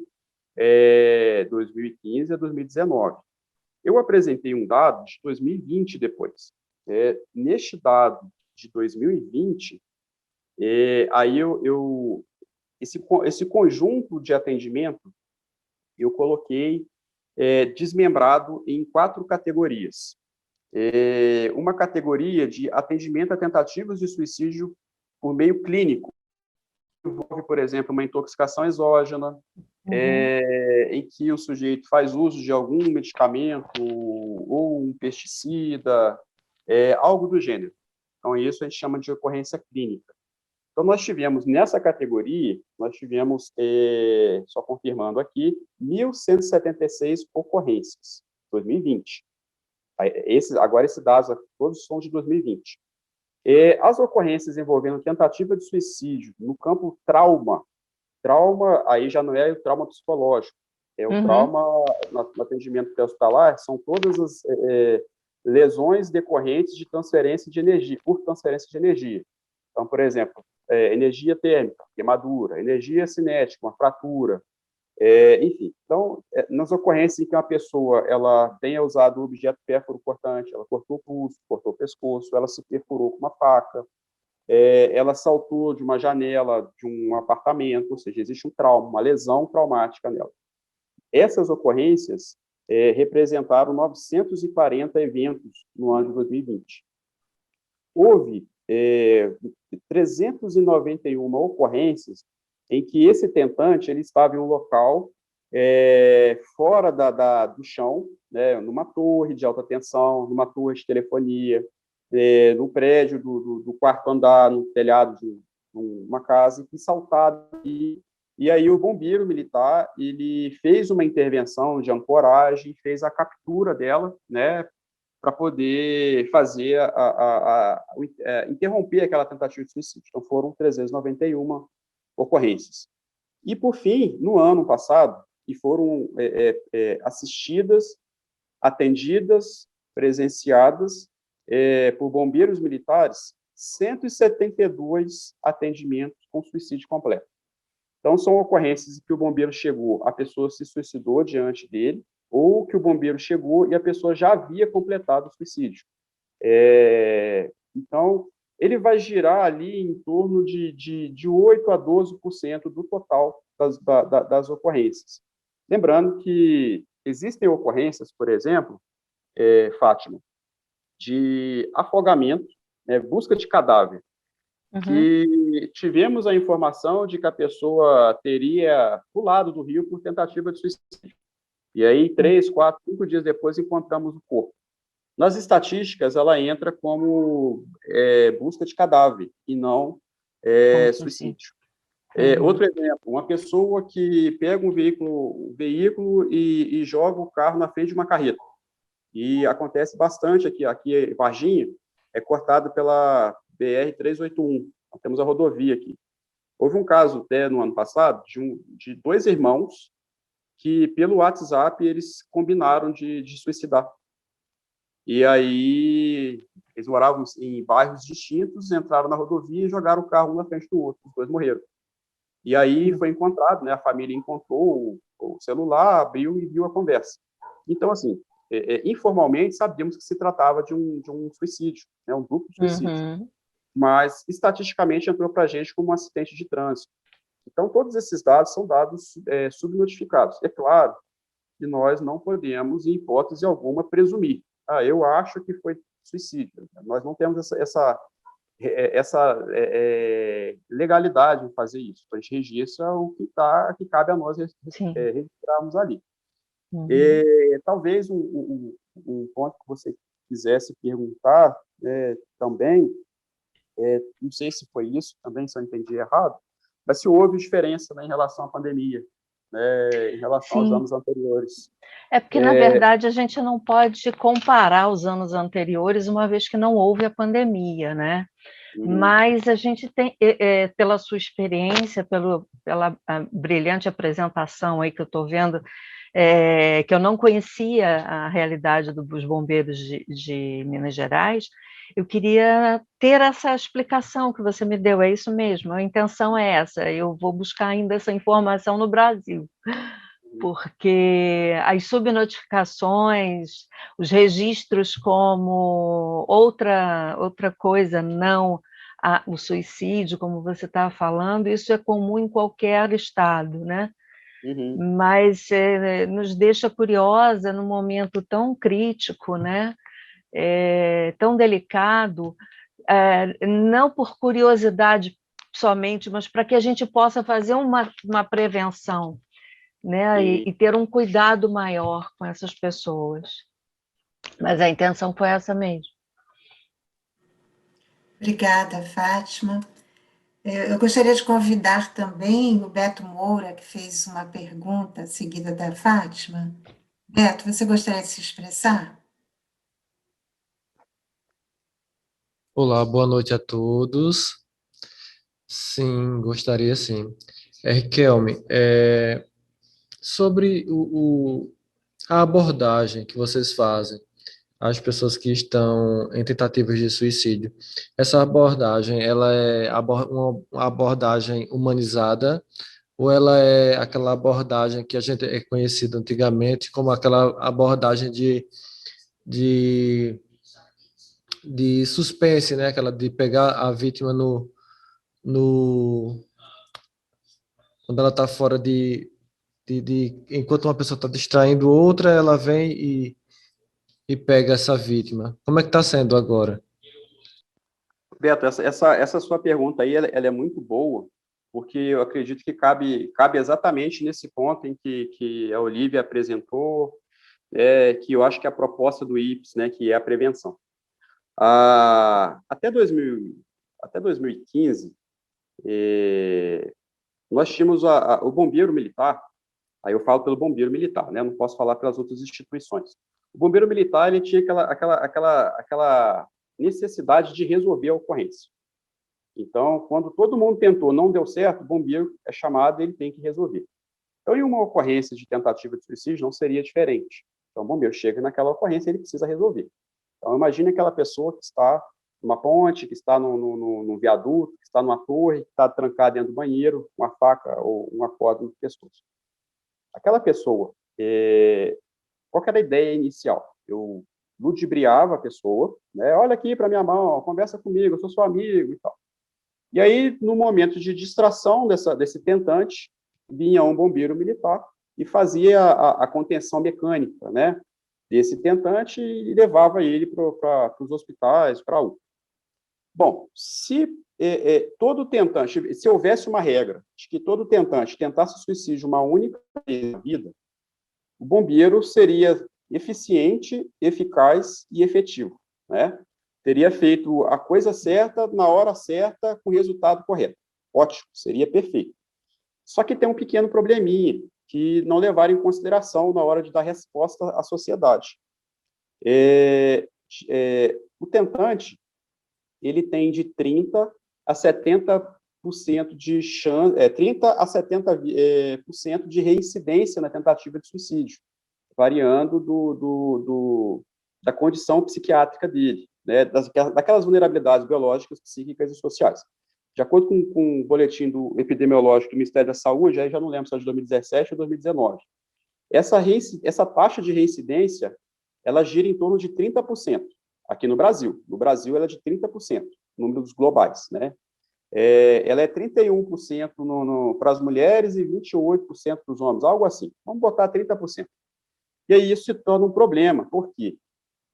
2015 a 2019. Eu apresentei um dado de 2020 depois. Neste dado de 2020, aí esse conjunto de atendimento eu coloquei desmembrado em 4 categorias. Uma categoria de atendimento a tentativas de suicídio por meio clínico, que envolve, por exemplo, uma intoxicação exógena, em que o sujeito faz uso de algum medicamento ou um pesticida, algo do gênero. Então, isso a gente chama de ocorrência clínica. Então, nós tivemos, nessa categoria, só confirmando aqui, 1.176 ocorrências, 2020. Agora, esses dados todos são de 2020. As ocorrências envolvendo tentativa de suicídio no campo trauma, aí já não é o trauma psicológico, é o trauma no atendimento pré-hospitalar, são todas as lesões decorrentes de transferência de energia, por transferência de energia. Então, por exemplo, energia térmica, queimadura, energia cinética, uma fratura, enfim. Então, nas ocorrências em que uma pessoa ela tenha usado o objeto pérfuro cortante, ela cortou o pulso, cortou o pescoço, ela se perfurou com uma faca, ela saltou de uma janela de um apartamento, ou seja, existe um trauma, uma lesão traumática nela. Essas ocorrências representaram 940 eventos no ano de 2020. Houve 391 ocorrências em que esse tentante ele estava em um local fora do chão, né, numa torre de alta tensão, numa torre de telefonia, no prédio do quarto andar, no telhado de uma casa, que saltaram. E aí o bombeiro militar ele fez uma intervenção de ancoragem, fez a captura dela, né, para poder fazer interromper aquela tentativa de suicídio. Então, foram 391 ocorrências. E, por fim, no ano passado, que foram assistidas, atendidas, presenciadas por bombeiros militares, 172 atendimentos com suicídio completo. Então, são ocorrências em que o bombeiro chegou, a pessoa se suicidou diante dele, ou que o bombeiro chegou e a pessoa já havia completado o suicídio. Então, ele vai girar ali em torno de 8% a 12% do total das ocorrências. Lembrando que existem ocorrências, por exemplo, Fátima, de afogamento, busca de cadáver, que tivemos a informação de que a pessoa teria pulado do rio por tentativa de suicídio. E aí, 3, 4, 5 dias depois, encontramos o corpo. Nas estatísticas, ela entra como busca de cadáver e não suicídio. Outro exemplo, uma pessoa que pega um veículo e joga o carro na frente de uma carreta. E acontece bastante aqui Varginha é cortado pela BR-381. Nós temos a rodovia aqui. Houve um caso até no ano passado de 2 irmãos que, pelo WhatsApp, eles combinaram de suicidar. E aí, eles moravam em bairros distintos, entraram na rodovia e jogaram o carro um na frente do outro. Os 2 morreram. E aí foi encontrado, né? A família encontrou o celular, abriu e viu a conversa. Então, assim, informalmente, sabíamos que se tratava de um suicídio, né? Um duplo suicídio. Mas, estatisticamente, entrou para a gente como um acidente de trânsito. Então, todos esses dados são dados subnotificados. É claro que nós não podemos, em hipótese alguma, presumir. Eu acho que foi suicídio. Nós não temos essa legalidade em fazer isso. A gente registra o que cabe a nós registrarmos ali. Talvez um ponto que você quisesse perguntar também, não sei se foi isso também, se eu entendi errado, mas se houve diferença, né, em relação à pandemia. né, em relação aos Sim. anos anteriores. É porque, na verdade, a gente não pode comparar os anos anteriores, uma vez que não houve a pandemia, né? Mas a gente tem, pela sua experiência, pela brilhante apresentação aí que eu estou vendo, que eu não conhecia a realidade dos bombeiros de Minas Gerais, eu queria ter essa explicação que você me deu, é isso mesmo, a intenção é essa, eu vou buscar ainda essa informação no Brasil, porque as subnotificações, os registros como outra coisa, não o suicídio, como você estava falando, isso é comum em qualquer estado, né? Mas nos deixa curiosa num momento tão crítico, né? Tão delicado, não por curiosidade somente, mas para que a gente possa fazer uma prevenção, né? E ter um cuidado maior com essas pessoas. Mas a intenção foi essa mesmo. Obrigada, Fátima. Eu gostaria de convidar também o Beto Moura, que fez uma pergunta seguida da Fátima. Beto, você gostaria de se expressar? Olá, boa noite a todos. Sim, gostaria sim. Riquelme, sobre a abordagem que vocês fazem às pessoas que estão em tentativas de suicídio, essa abordagem, ela é uma abordagem humanizada ou ela é aquela abordagem que a gente é conhecida antigamente como aquela abordagem de, de suspense, né? Aquela de pegar a vítima no quando ela está fora enquanto uma pessoa está distraindo outra, ela vem e pega essa vítima. Como é que está sendo agora? Beto, essa sua pergunta aí, ela é muito boa, porque eu acredito que cabe exatamente nesse ponto em que a Olivia apresentou, que eu acho que é a proposta do IPS, né, que é a prevenção. Até 2015, nós tínhamos o bombeiro militar, aí eu falo pelo bombeiro militar, né, não posso falar pelas outras instituições. O bombeiro militar, ele tinha aquela necessidade de resolver a ocorrência. Então, quando todo mundo tentou, não deu certo, o bombeiro é chamado e ele tem que resolver. Então, em uma ocorrência de tentativa de suicídio, não seria diferente. Então, o bombeiro chega naquela ocorrência e ele precisa resolver. Então, imagine aquela pessoa que está numa ponte, que está num viaduto, que está numa torre, que está trancada dentro do banheiro, com uma faca ou uma corda no pescoço. Aquela pessoa, qual que era a ideia inicial? Eu ludibriava a pessoa, né? Olha aqui para minha mão, conversa comigo, eu sou seu amigo e tal. E aí, no momento de distração desse tentante, vinha um bombeiro militar e fazia a contenção mecânica, né, desse tentante e levava ele para os hospitais, para a UPA. Bom, se todo tentante, se houvesse uma regra de que todo tentante tentasse suicídio uma única vez na vida, o bombeiro seria eficiente, eficaz e efetivo, né? Teria feito a coisa certa, na hora certa, com o resultado correto. Ótimo, seria perfeito. Só que tem um pequeno probleminha que não levaram em consideração na hora de dar resposta à sociedade. O tentante, ele tem de 30 a 70% de chance, 30 a 70% de reincidência na tentativa de suicídio, variando da condição psiquiátrica dele, né, daquelas vulnerabilidades biológicas, psíquicas e sociais. De acordo com o boletim epidemiológico do Ministério da Saúde, aí já não lembro se é de 2017 ou 2019, essa taxa de reincidência, ela gira em torno de 30% aqui no Brasil. No Brasil, ela é de 30%, números globais, né? Ela é 31% para as mulheres e 28% para os homens, algo assim. Vamos botar 30%. E aí isso se torna um problema. Por quê?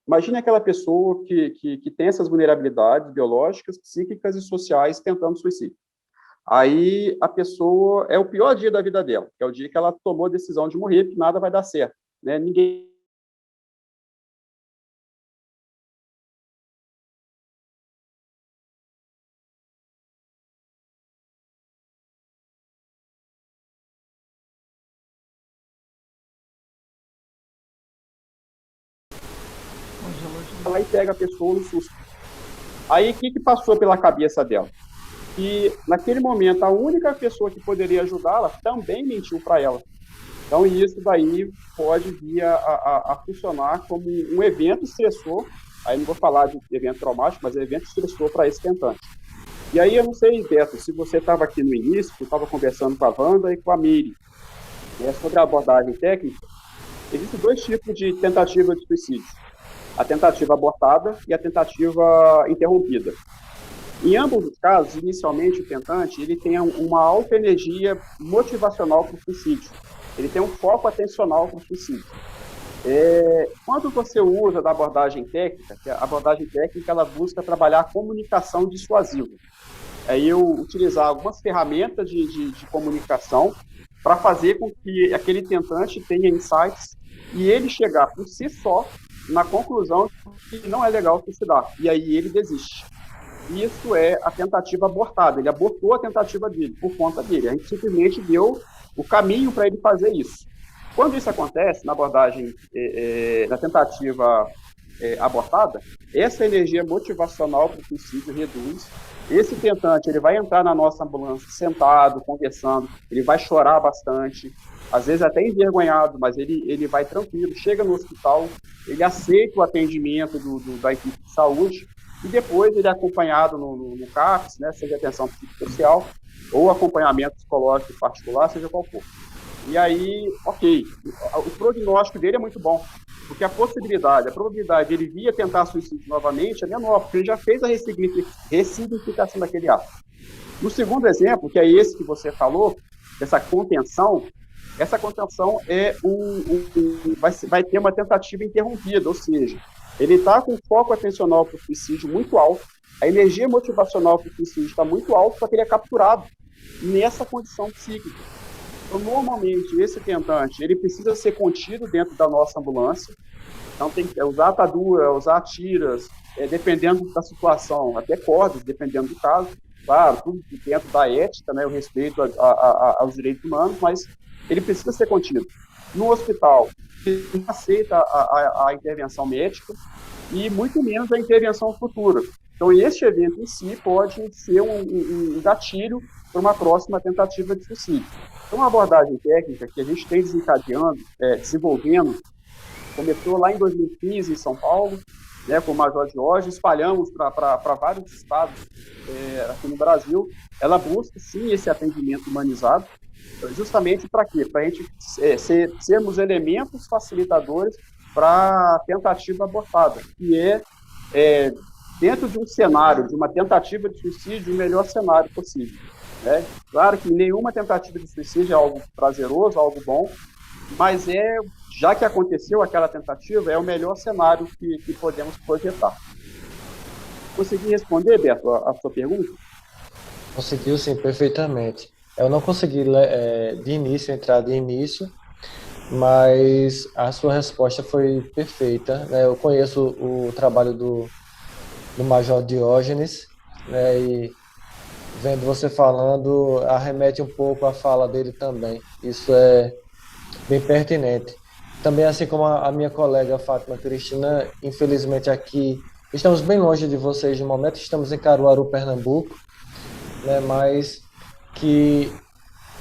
Imagine aquela pessoa que tem essas vulnerabilidades biológicas, psíquicas e sociais tentando suicídio. Aí a pessoa, é o pior dia da vida dela, que é o dia que ela tomou a decisão de morrer, que nada vai dar certo, né? Ninguém vai lá e pega a pessoa no susto. Aí, o que passou pela cabeça dela? Que, naquele momento, a única pessoa que poderia ajudá-la também mentiu para ela. Então, isso daí pode vir a funcionar como um evento estressor. Aí não vou falar de evento traumático, mas é evento estressor para esse tentante. E aí, eu não sei, Beto, se você estava aqui no início, eu estava conversando com a Wanda e com a Miri, sobre a abordagem técnica. Existem 2 tipos de tentativa de suicídio: a tentativa abortada e a tentativa interrompida. Em ambos os casos, inicialmente, o tentante ele tem uma alta energia motivacional para o suicídio. Ele tem um foco atencional para o suicídio. Quando você usa da abordagem técnica, a abordagem técnica ela busca trabalhar a comunicação dissuasiva. Eu utilizar algumas ferramentas de comunicação para fazer com que aquele tentante tenha insights e ele chegar por si só na conclusão de que não é legal suicidar. E aí ele desiste. Isso é a tentativa abortada. Ele abortou a tentativa dele, por conta dele. A gente simplesmente deu o caminho para ele fazer isso. Quando isso acontece, na abordagem, na tentativa abortada, essa energia motivacional para o suicídio reduz. Esse tentante ele vai entrar na nossa ambulância sentado, conversando, ele vai chorar bastante, às vezes até envergonhado, mas ele vai tranquilo, chega no hospital, ele aceita o atendimento da equipe de saúde, e depois ele é acompanhado no CAPS, né, seja atenção psicossocial, ou acompanhamento psicológico particular, seja qual for. E aí, ok, o prognóstico dele é muito bom, porque a probabilidade de ele vir a tentar suicídio novamente é menor, porque ele já fez a ressignificação daquele ato. No segundo exemplo, que é esse que você falou, essa contenção vai ter uma tentativa interrompida, ou seja, ele está com foco atencional para o suicídio muito alto, a energia motivacional para o suicídio está muito alta, só que ele é capturado nessa condição psíquica. Então, normalmente, esse tentante, ele precisa ser contido dentro da nossa ambulância, então tem que usar atadura, usar tiras, dependendo da situação, até cordas, dependendo do caso, claro, tudo dentro da ética, né, o respeito aos direitos humanos, mas ele precisa ser contido. No hospital, ele não aceita a intervenção médica e muito menos a intervenção futura. Então, esse evento em si pode ser um gatilho para uma próxima tentativa de suicídio. Então, a abordagem técnica que a gente tem desenvolvendo, começou lá em 2015 em São Paulo, né, com o Major Diógenes, espalhamos para vários estados aqui no Brasil. Ela busca, sim, esse atendimento humanizado, justamente para quê? Para a gente sermos elementos facilitadores para a tentativa abortada, que dentro de um cenário, de uma tentativa de suicídio, o melhor cenário possível. Né? Claro que nenhuma tentativa de suicídio é algo prazeroso, algo bom, mas já que aconteceu aquela tentativa, é o melhor cenário que podemos projetar. Consegui responder, Beto, a sua pergunta? Conseguiu, sim, perfeitamente. Eu não consegui entrar de início, mas a sua resposta foi perfeita, né? Eu conheço o trabalho do Major Diógenes, né? E vendo você falando, arremete um pouco a fala dele também. Isso é bem pertinente. Também, assim como a minha colega Fátima Cristina, infelizmente aqui estamos bem longe de vocês no momento, estamos em Caruaru, Pernambuco, né? Mas que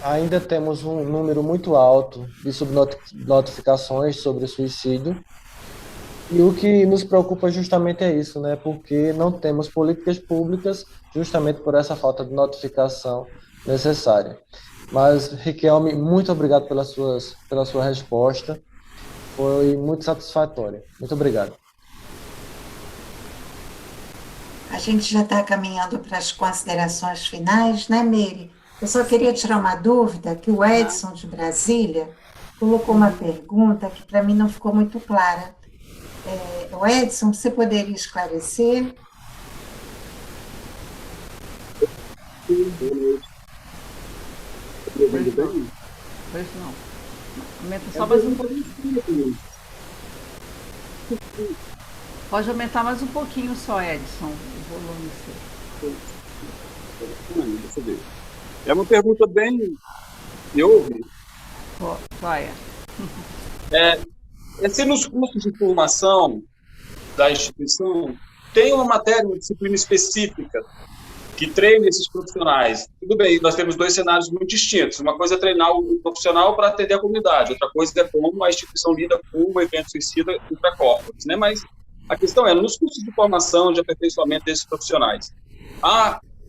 ainda temos um número muito alto de subnotificações sobre suicídio. E o que nos preocupa justamente é isso, né? Porque não temos políticas públicas justamente por essa falta de notificação necessária. Mas, Riquelme, muito obrigado pela sua resposta. Foi muito satisfatória. Muito obrigado. A gente já está caminhando para as considerações finais, né, Miri? Eu só queria tirar uma dúvida, que o Edson de Brasília colocou uma pergunta que para mim não ficou muito clara. O Edson, você poderia esclarecer? Pois não. Aumenta só mais um pouquinho. Pode aumentar mais um pouquinho só, Edson, o volume seu. Deixa eu ver. É uma pergunta bem... Me ouve? Vai. Se nos cursos de formação da instituição tem uma matéria, uma disciplina específica que treine esses profissionais. Tudo bem, nós temos dois cenários muito distintos. Uma coisa é treinar o profissional para atender a comunidade, outra coisa é como a instituição lida com o evento suicida intracorpus, né? Mas a questão é, nos cursos de formação, de aperfeiçoamento desses profissionais,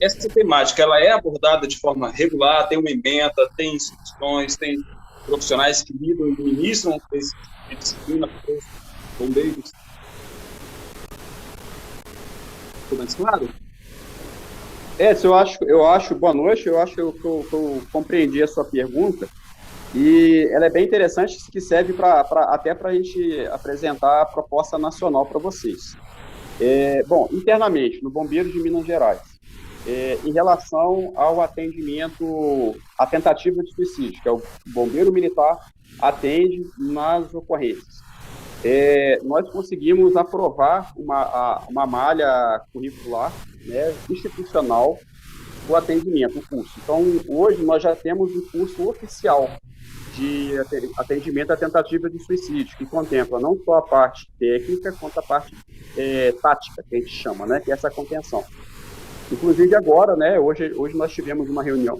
essa temática ela é abordada de forma regular, tem uma ementa, tem instruções, tem profissionais que lidam e ministram esse disciplina para os bombeiros. Ficou mais claro? Eu acho, boa noite, eu acho que eu compreendi a sua pergunta, e ela é bem interessante, que serve até para a gente apresentar a proposta nacional para vocês. Bom, internamente, no Bombeiro de Minas Gerais, em relação ao atendimento, à tentativa de suicídio, que é o Bombeiro Militar atende nas ocorrências. Nós conseguimos aprovar uma malha curricular, né, institucional do atendimento, o curso. Então, hoje nós já temos um curso oficial de atendimento à tentativa de suicídio, que contempla não só a parte técnica, quanto a parte tática, que a gente chama, né, que é essa contenção. Inclusive agora, né, hoje nós tivemos uma reunião,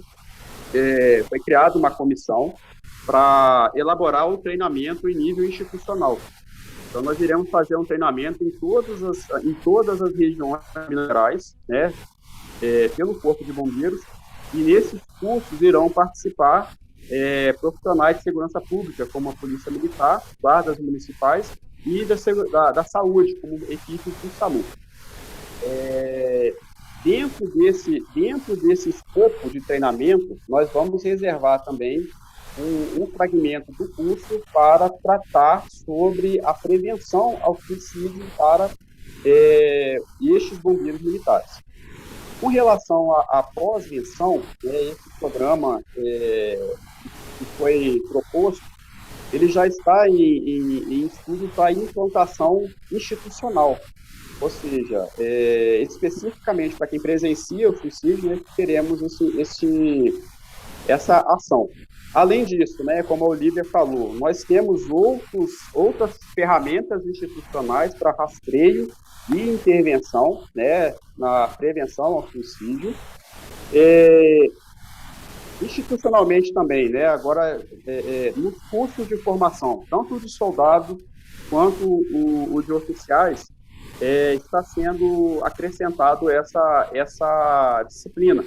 foi criada uma comissão para elaborar o treinamento em nível institucional. Então, nós iremos fazer um treinamento em todas as regiões minerais, né, pelo Corpo de Bombeiros, e nesses cursos irão participar profissionais de segurança pública, como a Polícia Militar, guardas municipais e da saúde, como equipes do SAMU. Dentro desse escopo de treinamento, nós vamos reservar também um fragmento do curso para tratar sobre a prevenção ao suicídio para estes bombeiros militares. Com relação à pós-venção, esse programa que foi proposto, ele já está em estudo para implantação institucional, ou seja, especificamente para quem presencia o suicídio, né, teremos essa ação. Além disso, né, como a Olivia falou, nós temos outras ferramentas institucionais para rastreio e intervenção, né, na prevenção ao suicídio. Institucionalmente também, né, agora, nos cursos de formação, tanto de soldado quanto o de oficiais, está sendo acrescentado essa disciplina.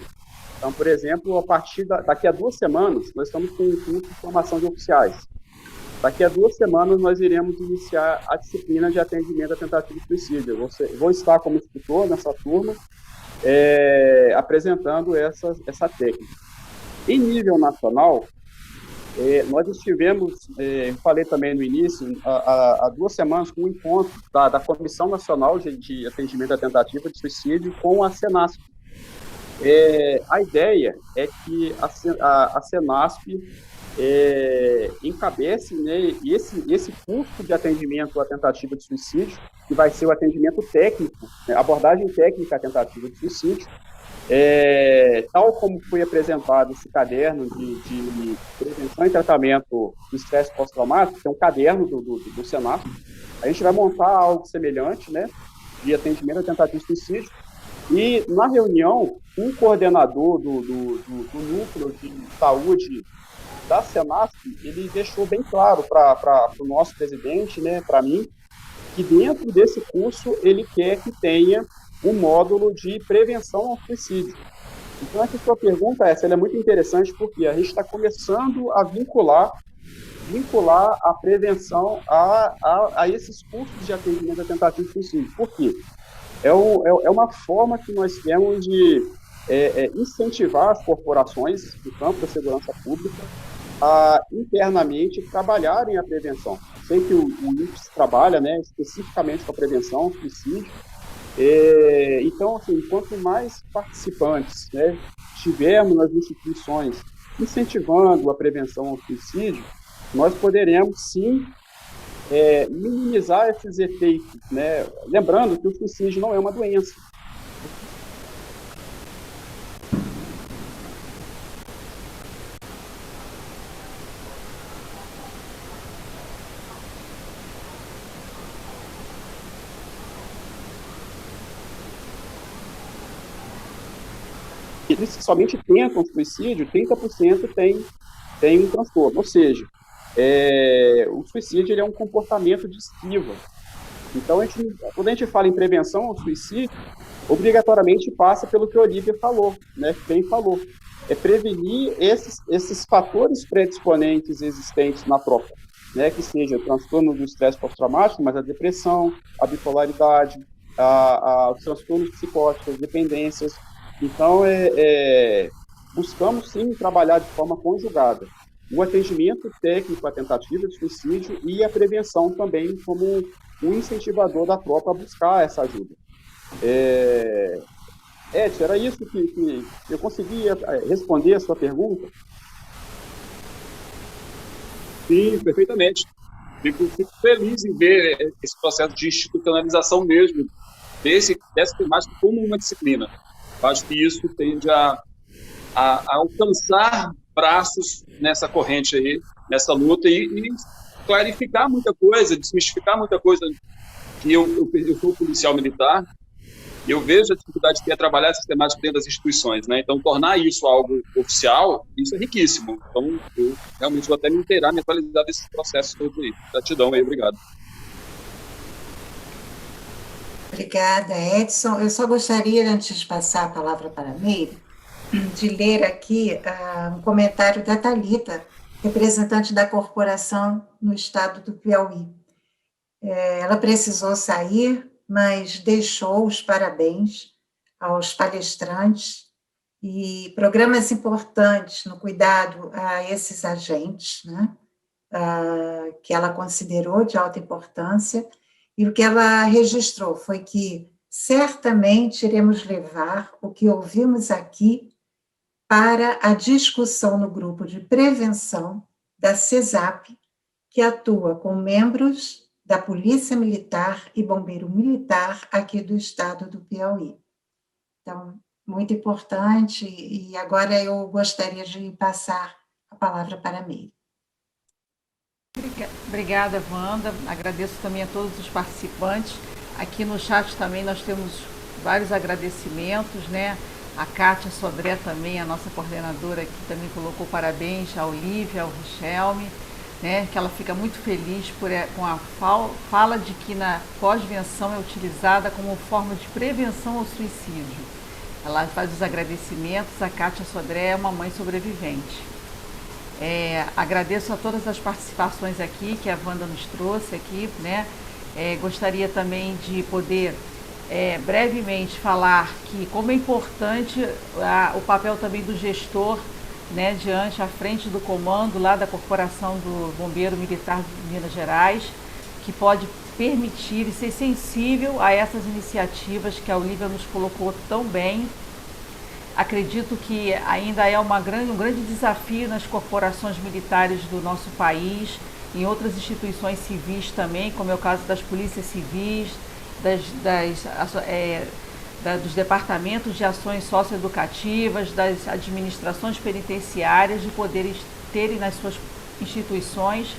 Então, por exemplo, a partir daqui a 2 semanas, nós estamos com um curso de formação de oficiais. Daqui a 2 semanas, nós iremos iniciar a disciplina de atendimento à tentativa de suicídio. Eu vou estar como instrutor nessa turma, apresentando essa técnica. Em nível nacional, nós estivemos, falei também no início, há 2 semanas, com um encontro da Comissão Nacional de Atendimento à Tentativa de Suicídio com a Senasp. A ideia é que a Senasp encabece, né, esse curso de atendimento à tentativa de suicídio, que vai ser o atendimento técnico, né, abordagem técnica à tentativa de suicídio, tal como foi apresentado esse caderno de prevenção e tratamento do estresse pós-traumático, que é um caderno do Senasp. A gente vai montar algo semelhante, né, de atendimento à tentativa de suicídio. E, na reunião, um coordenador do núcleo de saúde da Senasp, ele deixou bem claro para o nosso presidente, né, para mim, que dentro desse curso ele quer que tenha um módulo de prevenção ao suicídio. Então, essa sua pergunta ela é muito interessante, porque a gente está começando a vincular a prevenção a esses cursos de atendimento à tentativa de suicídio. Por quê? É uma forma que nós temos de incentivar as corporações do campo da segurança pública a internamente trabalharem a prevenção. Sei que o INPS trabalha, né, especificamente com a prevenção ao suicídio. Então, assim, quanto mais participantes, né, tivermos nas instituições incentivando a prevenção ao suicídio, nós poderemos, sim, minimizar esses efeitos, né? Lembrando que o suicídio não é uma doença. eles somente tentam suicídio, 30% tem um transtorno. Ou seja, o suicídio ele é um comportamento de esquiva. Então, quando a gente fala em prevenção ao suicídio, obrigatoriamente passa pelo que a Olivia falou, né, que bem falou. É prevenir esses fatores predisponentes existentes na tropa, né, que seja o transtorno do estresse pós-traumático, mas a depressão, a bipolaridade, os transtornos psicóticos, as dependências. Então, buscamos, sim, trabalhar de forma conjugada o atendimento técnico à tentativa de suicídio e a prevenção também como um incentivador da tropa a buscar essa ajuda. Edson, era isso que eu conseguia responder a sua pergunta? Sim, perfeitamente. Fico feliz em ver esse processo de institucionalização mesmo dessa temática como uma disciplina. Acho que isso tende a alcançar braços nessa corrente aí, nessa luta, e clarificar muita coisa, desmistificar muita coisa. Que eu sou policial militar, e eu vejo a dificuldade que é trabalhar essas temáticas dentro das instituições, né? Então, tornar isso algo oficial, isso é riquíssimo. Então, eu realmente vou até me inteirar, me atualizar desses processos todos aí. Gratidão aí, obrigado. Obrigada, Edson. Eu só gostaria, antes de passar a palavra para a Meire, de ler aqui um comentário da Thalita, representante da corporação no estado do Piauí. Ela precisou sair, mas deixou os parabéns aos palestrantes e programas importantes no cuidado a esses agentes, né, que ela considerou de alta importância, e o que ela registrou foi que certamente iremos levar o que ouvimos aqui para a discussão no grupo de prevenção da CESAP, que atua com membros da Polícia Militar e Bombeiro Militar aqui do estado do Piauí. Então, muito importante, e agora eu gostaria de passar a palavra para a Meire. Obrigada, Wanda. Agradeço também a todos os participantes. Aqui no chat também nós temos vários agradecimentos, né? A Kátia Sodré também, a nossa coordenadora, que também colocou parabéns, a Olivia, ao Richelme, né? Que ela fica muito feliz com a fala de que na pós-venção é utilizada como forma de prevenção ao suicídio. Ela faz os agradecimentos. A Kátia Sodré é uma mãe sobrevivente. Agradeço a todas as participações aqui que a Wanda nos trouxe aqui, né? Gostaria também de poder brevemente falar que como é importante o papel também do gestor, né, diante à frente do comando lá da Corporação do Bombeiro Militar de Minas Gerais, que pode permitir e ser sensível a essas iniciativas que a Olivia nos colocou tão bem. Acredito que ainda é um grande desafio nas corporações militares do nosso país, em outras instituições civis também, como é o caso das polícias civis, dos departamentos de ações socioeducativas, das administrações penitenciárias, de poderem terem nas suas instituições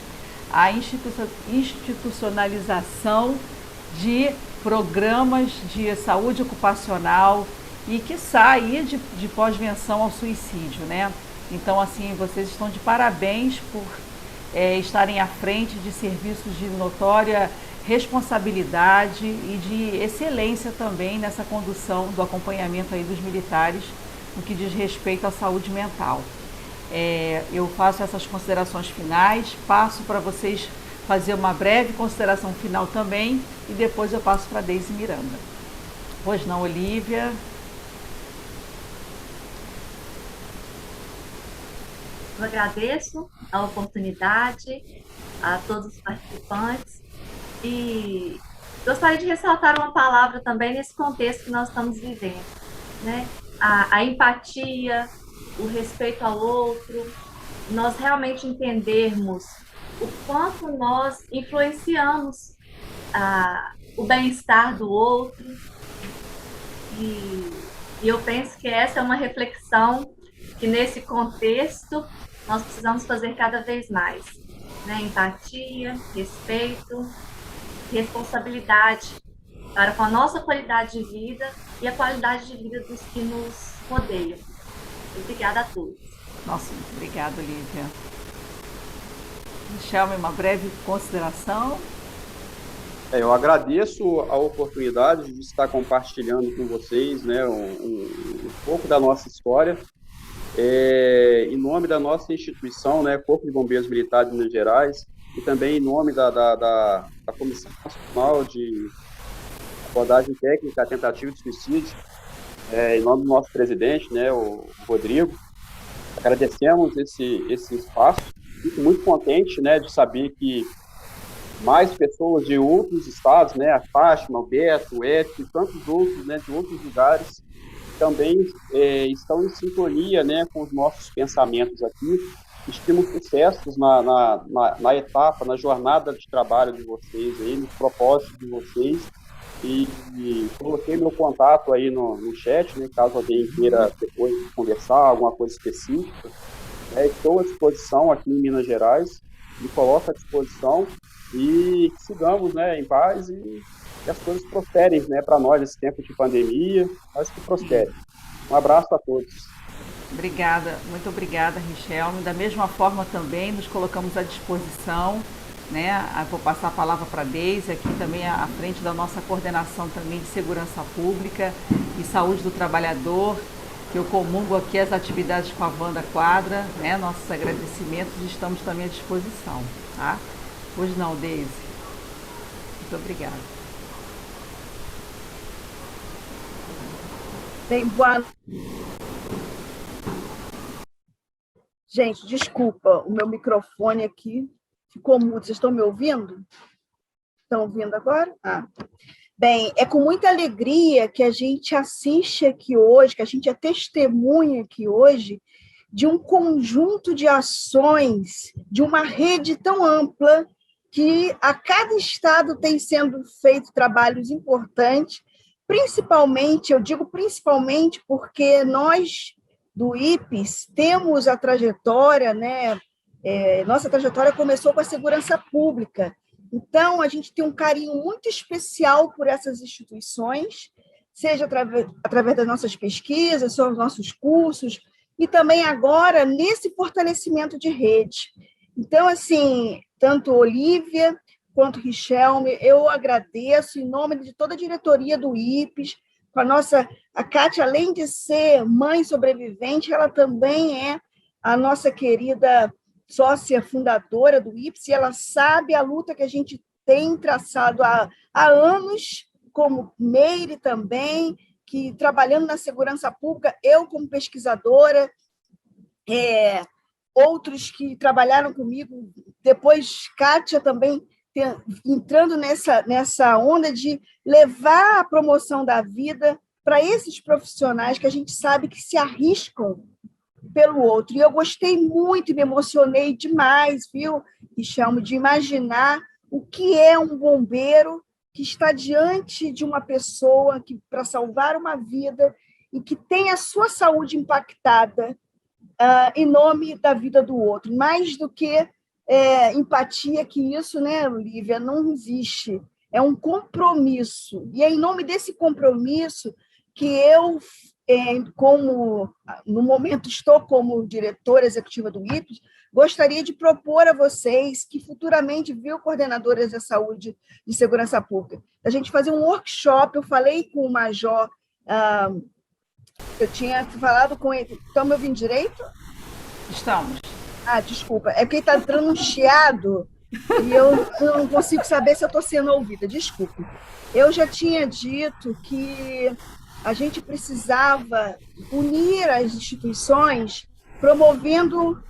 a institucionalização de programas de saúde ocupacional e, quiçá, aí de pós-venção ao suicídio, né? Então, assim, vocês estão de parabéns por estarem à frente de serviços de notória responsabilidade e de excelência também nessa condução do acompanhamento aí dos militares no que diz respeito à saúde mental. Eu faço essas considerações finais, passo para vocês fazer uma breve consideração final também e depois eu passo para a Deise Miranda. Pois não, Olivia? Eu agradeço a oportunidade, a todos os participantes e gostaria de ressaltar uma palavra também nesse contexto que nós estamos vivendo, né? A empatia, o respeito ao outro, nós realmente entendermos o quanto nós influenciamos o bem-estar do outro e eu penso que essa é uma reflexão que nesse contexto nós precisamos fazer cada vez mais, né? Empatia, respeito, responsabilidade para com a nossa qualidade de vida e a qualidade de vida dos que nos rodeiam. Obrigada a todos. Nossa, muito obrigada, Lívia. Richelme, uma breve consideração. Eu agradeço a oportunidade de estar compartilhando com vocês, né, um pouco da nossa história, em nome da nossa instituição, né, Corpo de Bombeiros Militar de Minas Gerais, e também em nome da Comissão Nacional de Abordagem Técnica à Tentativa de Suicídio, em nome do nosso presidente, né, o Rodrigo. Agradecemos esse espaço. Fico muito contente, né, de saber que mais pessoas de outros estados, né, a Fátima, o Beto, o Edson e tantos outros, né, de outros lugares, também estão em sintonia, né, com os nossos pensamentos aqui. Estimamos sucessos na etapa, na jornada de trabalho de vocês, aí, nos propósitos de vocês. E coloquei meu contato aí no chat, né, caso alguém queira depois conversar, alguma coisa específica. Estou à disposição aqui em Minas Gerais, me coloco à disposição e que sigamos, né, em paz e que as coisas prosperem, né, para nós nesse tempo de pandemia, mas que prosperem. Um abraço a todos. Obrigada, muito obrigada, Richelme. Da mesma forma também nos colocamos à disposição, né? Vou passar a palavra para a Deise, aqui também à frente da nossa coordenação também de segurança pública e saúde do trabalhador, que eu comungo aqui as atividades com a Wanda Quadra, né? Nossos agradecimentos e estamos também à disposição, tá? Hoje não, Deise. Muito obrigada. Bem, boa. Gente, desculpa, o meu microfone aqui ficou mudo. Vocês estão me ouvindo? Estão ouvindo agora? Bem, é com muita alegria que a gente assiste aqui hoje, que a gente é testemunha aqui hoje, de um conjunto de ações, de uma rede tão ampla, que a cada estado tem sendo feito trabalhos importantes, principalmente, eu digo principalmente porque nós, do IPES, temos a trajetória, né? Nossa trajetória começou com a segurança pública. Então, a gente tem um carinho muito especial por essas instituições, seja através das nossas pesquisas, dos nossos cursos, e também agora nesse fortalecimento de rede. Então, assim, tanto Olívia quanto Richelme, eu agradeço em nome de toda a diretoria do IPES, com a Kátia, além de ser mãe sobrevivente, ela também é a nossa querida sócia fundadora do IPES, e ela sabe a luta que a gente tem traçado há anos, como Meire também, que trabalhando na segurança pública, eu como pesquisadora, outros que trabalharam comigo, depois Kátia também entrando nessa onda de levar a promoção da vida para esses profissionais que a gente sabe que se arriscam pelo outro. E eu gostei muito e me emocionei demais, viu, Richelme, de imaginar o que é um bombeiro que está diante de uma pessoa que, para salvar uma vida e que tem a sua saúde impactada em nome da vida do outro. Mais do que empatia, que isso, né, Lívia, não existe. É um compromisso. E é em nome desse compromisso que eu, no momento estou como diretora executiva do IPES, gostaria de propor a vocês que futuramente, viu, coordenadoras da saúde e segurança pública, a gente fazer um workshop. Eu falei com o Major, eu tinha falado com ele. Estão me ouvindo direito? Estamos. Desculpa, é porque está entrando um chiado e eu não consigo saber se eu estou sendo ouvida, desculpe. Eu já tinha dito que a gente precisava unir as instituições promovendo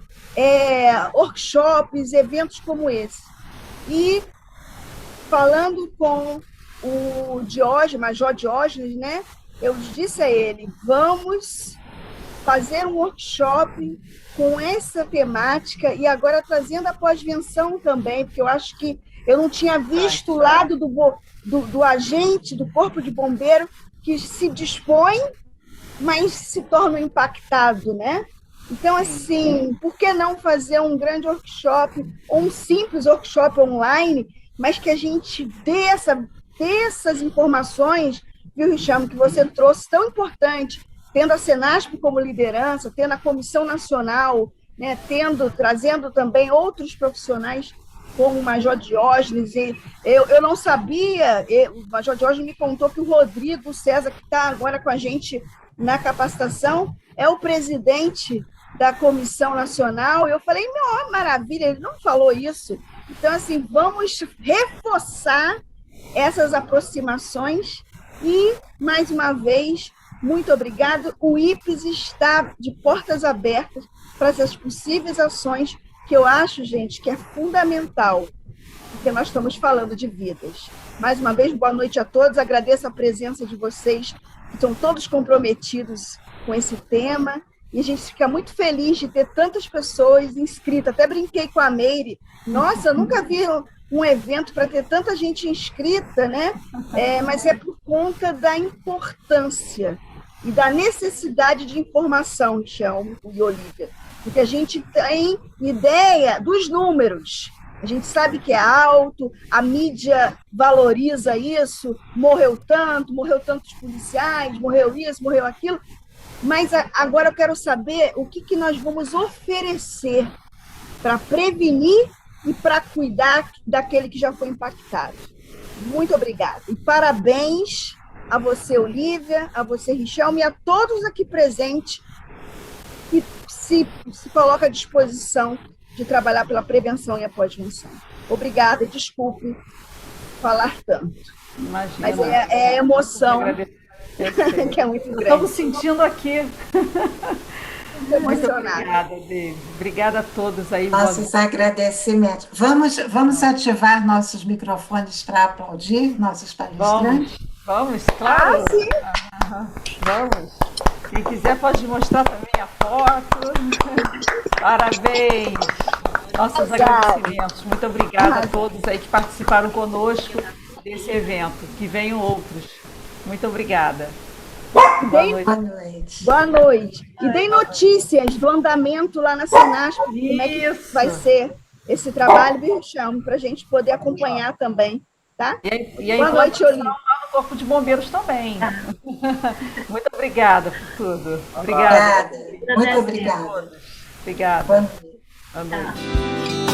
workshops, eventos como esse. E falando com o Diógenes, Major Diógenes, né, eu disse a ele, vamos fazer um workshop com essa temática e agora trazendo a pós-venção também, porque eu acho que eu não tinha visto o lado do agente, do corpo de bombeiro, que se dispõe, mas se torna impactado, né? Então, assim, por que não fazer um grande workshop, ou um simples workshop online, mas que a gente dê essas informações, viu, Richelme, que você trouxe, tão importante, tendo a Senasp como liderança, tendo a Comissão Nacional, né, trazendo também outros profissionais, como o Major Diógenes. Eu não sabia, o Major Diógenes me contou que o Rodrigo César, que está agora com a gente na capacitação, é o presidente da Comissão Nacional. Eu falei, não, maravilha, ele não falou isso. Então, assim, vamos reforçar essas aproximações e, mais uma vez, muito obrigado. O IPES está de portas abertas para essas possíveis ações que eu acho, gente, que é fundamental, porque nós estamos falando de vidas. Mais uma vez, boa noite a todos, agradeço a presença de vocês, que estão todos comprometidos com esse tema, e a gente fica muito feliz de ter tantas pessoas inscritas. Até brinquei com a Meire, nossa, eu nunca vi um evento para ter tanta gente inscrita, né? Mas é por conta da importância e da necessidade de informação, Michel e Olívia, porque a gente tem ideia dos números, a gente sabe que é alto, a mídia valoriza isso, morreu tantos policiais, morreu isso, morreu aquilo, mas agora eu quero saber o que nós vamos oferecer para prevenir e para cuidar daquele que já foi impactado. Muito obrigada. E parabéns a você, Olívia, a você, Richelme, e a todos aqui presentes que se coloca à disposição de trabalhar pela prevenção e a pós-venção. Obrigada, desculpe falar tanto. Imagina. Mas é emoção que é muito grande. Estamos sentindo aqui. Muito Emocionada. obrigada, David. Obrigada a todos aí. Nossos agradecimentos. Vamos ativar nossos microfones para aplaudir nossos palestrantes? Vamos, claro. Sim. Vamos. Quem quiser pode mostrar também a foto. Parabéns. Nossos agradecimentos. Muito obrigada a todos aí que participaram conosco desse evento. Que venham outros. Muito obrigada. Boa noite. Boa noite. E dei notícias do andamento lá na Senasp, como é que vai ser esse trabalho, Richelme, para a gente poder acompanhar também, tá? E a Boa noite, Olívia. lá no Corpo de Bombeiros também. Muito obrigada por tudo. Obrigada. Muito obrigada. Obrigada. Boa noite. Boa noite.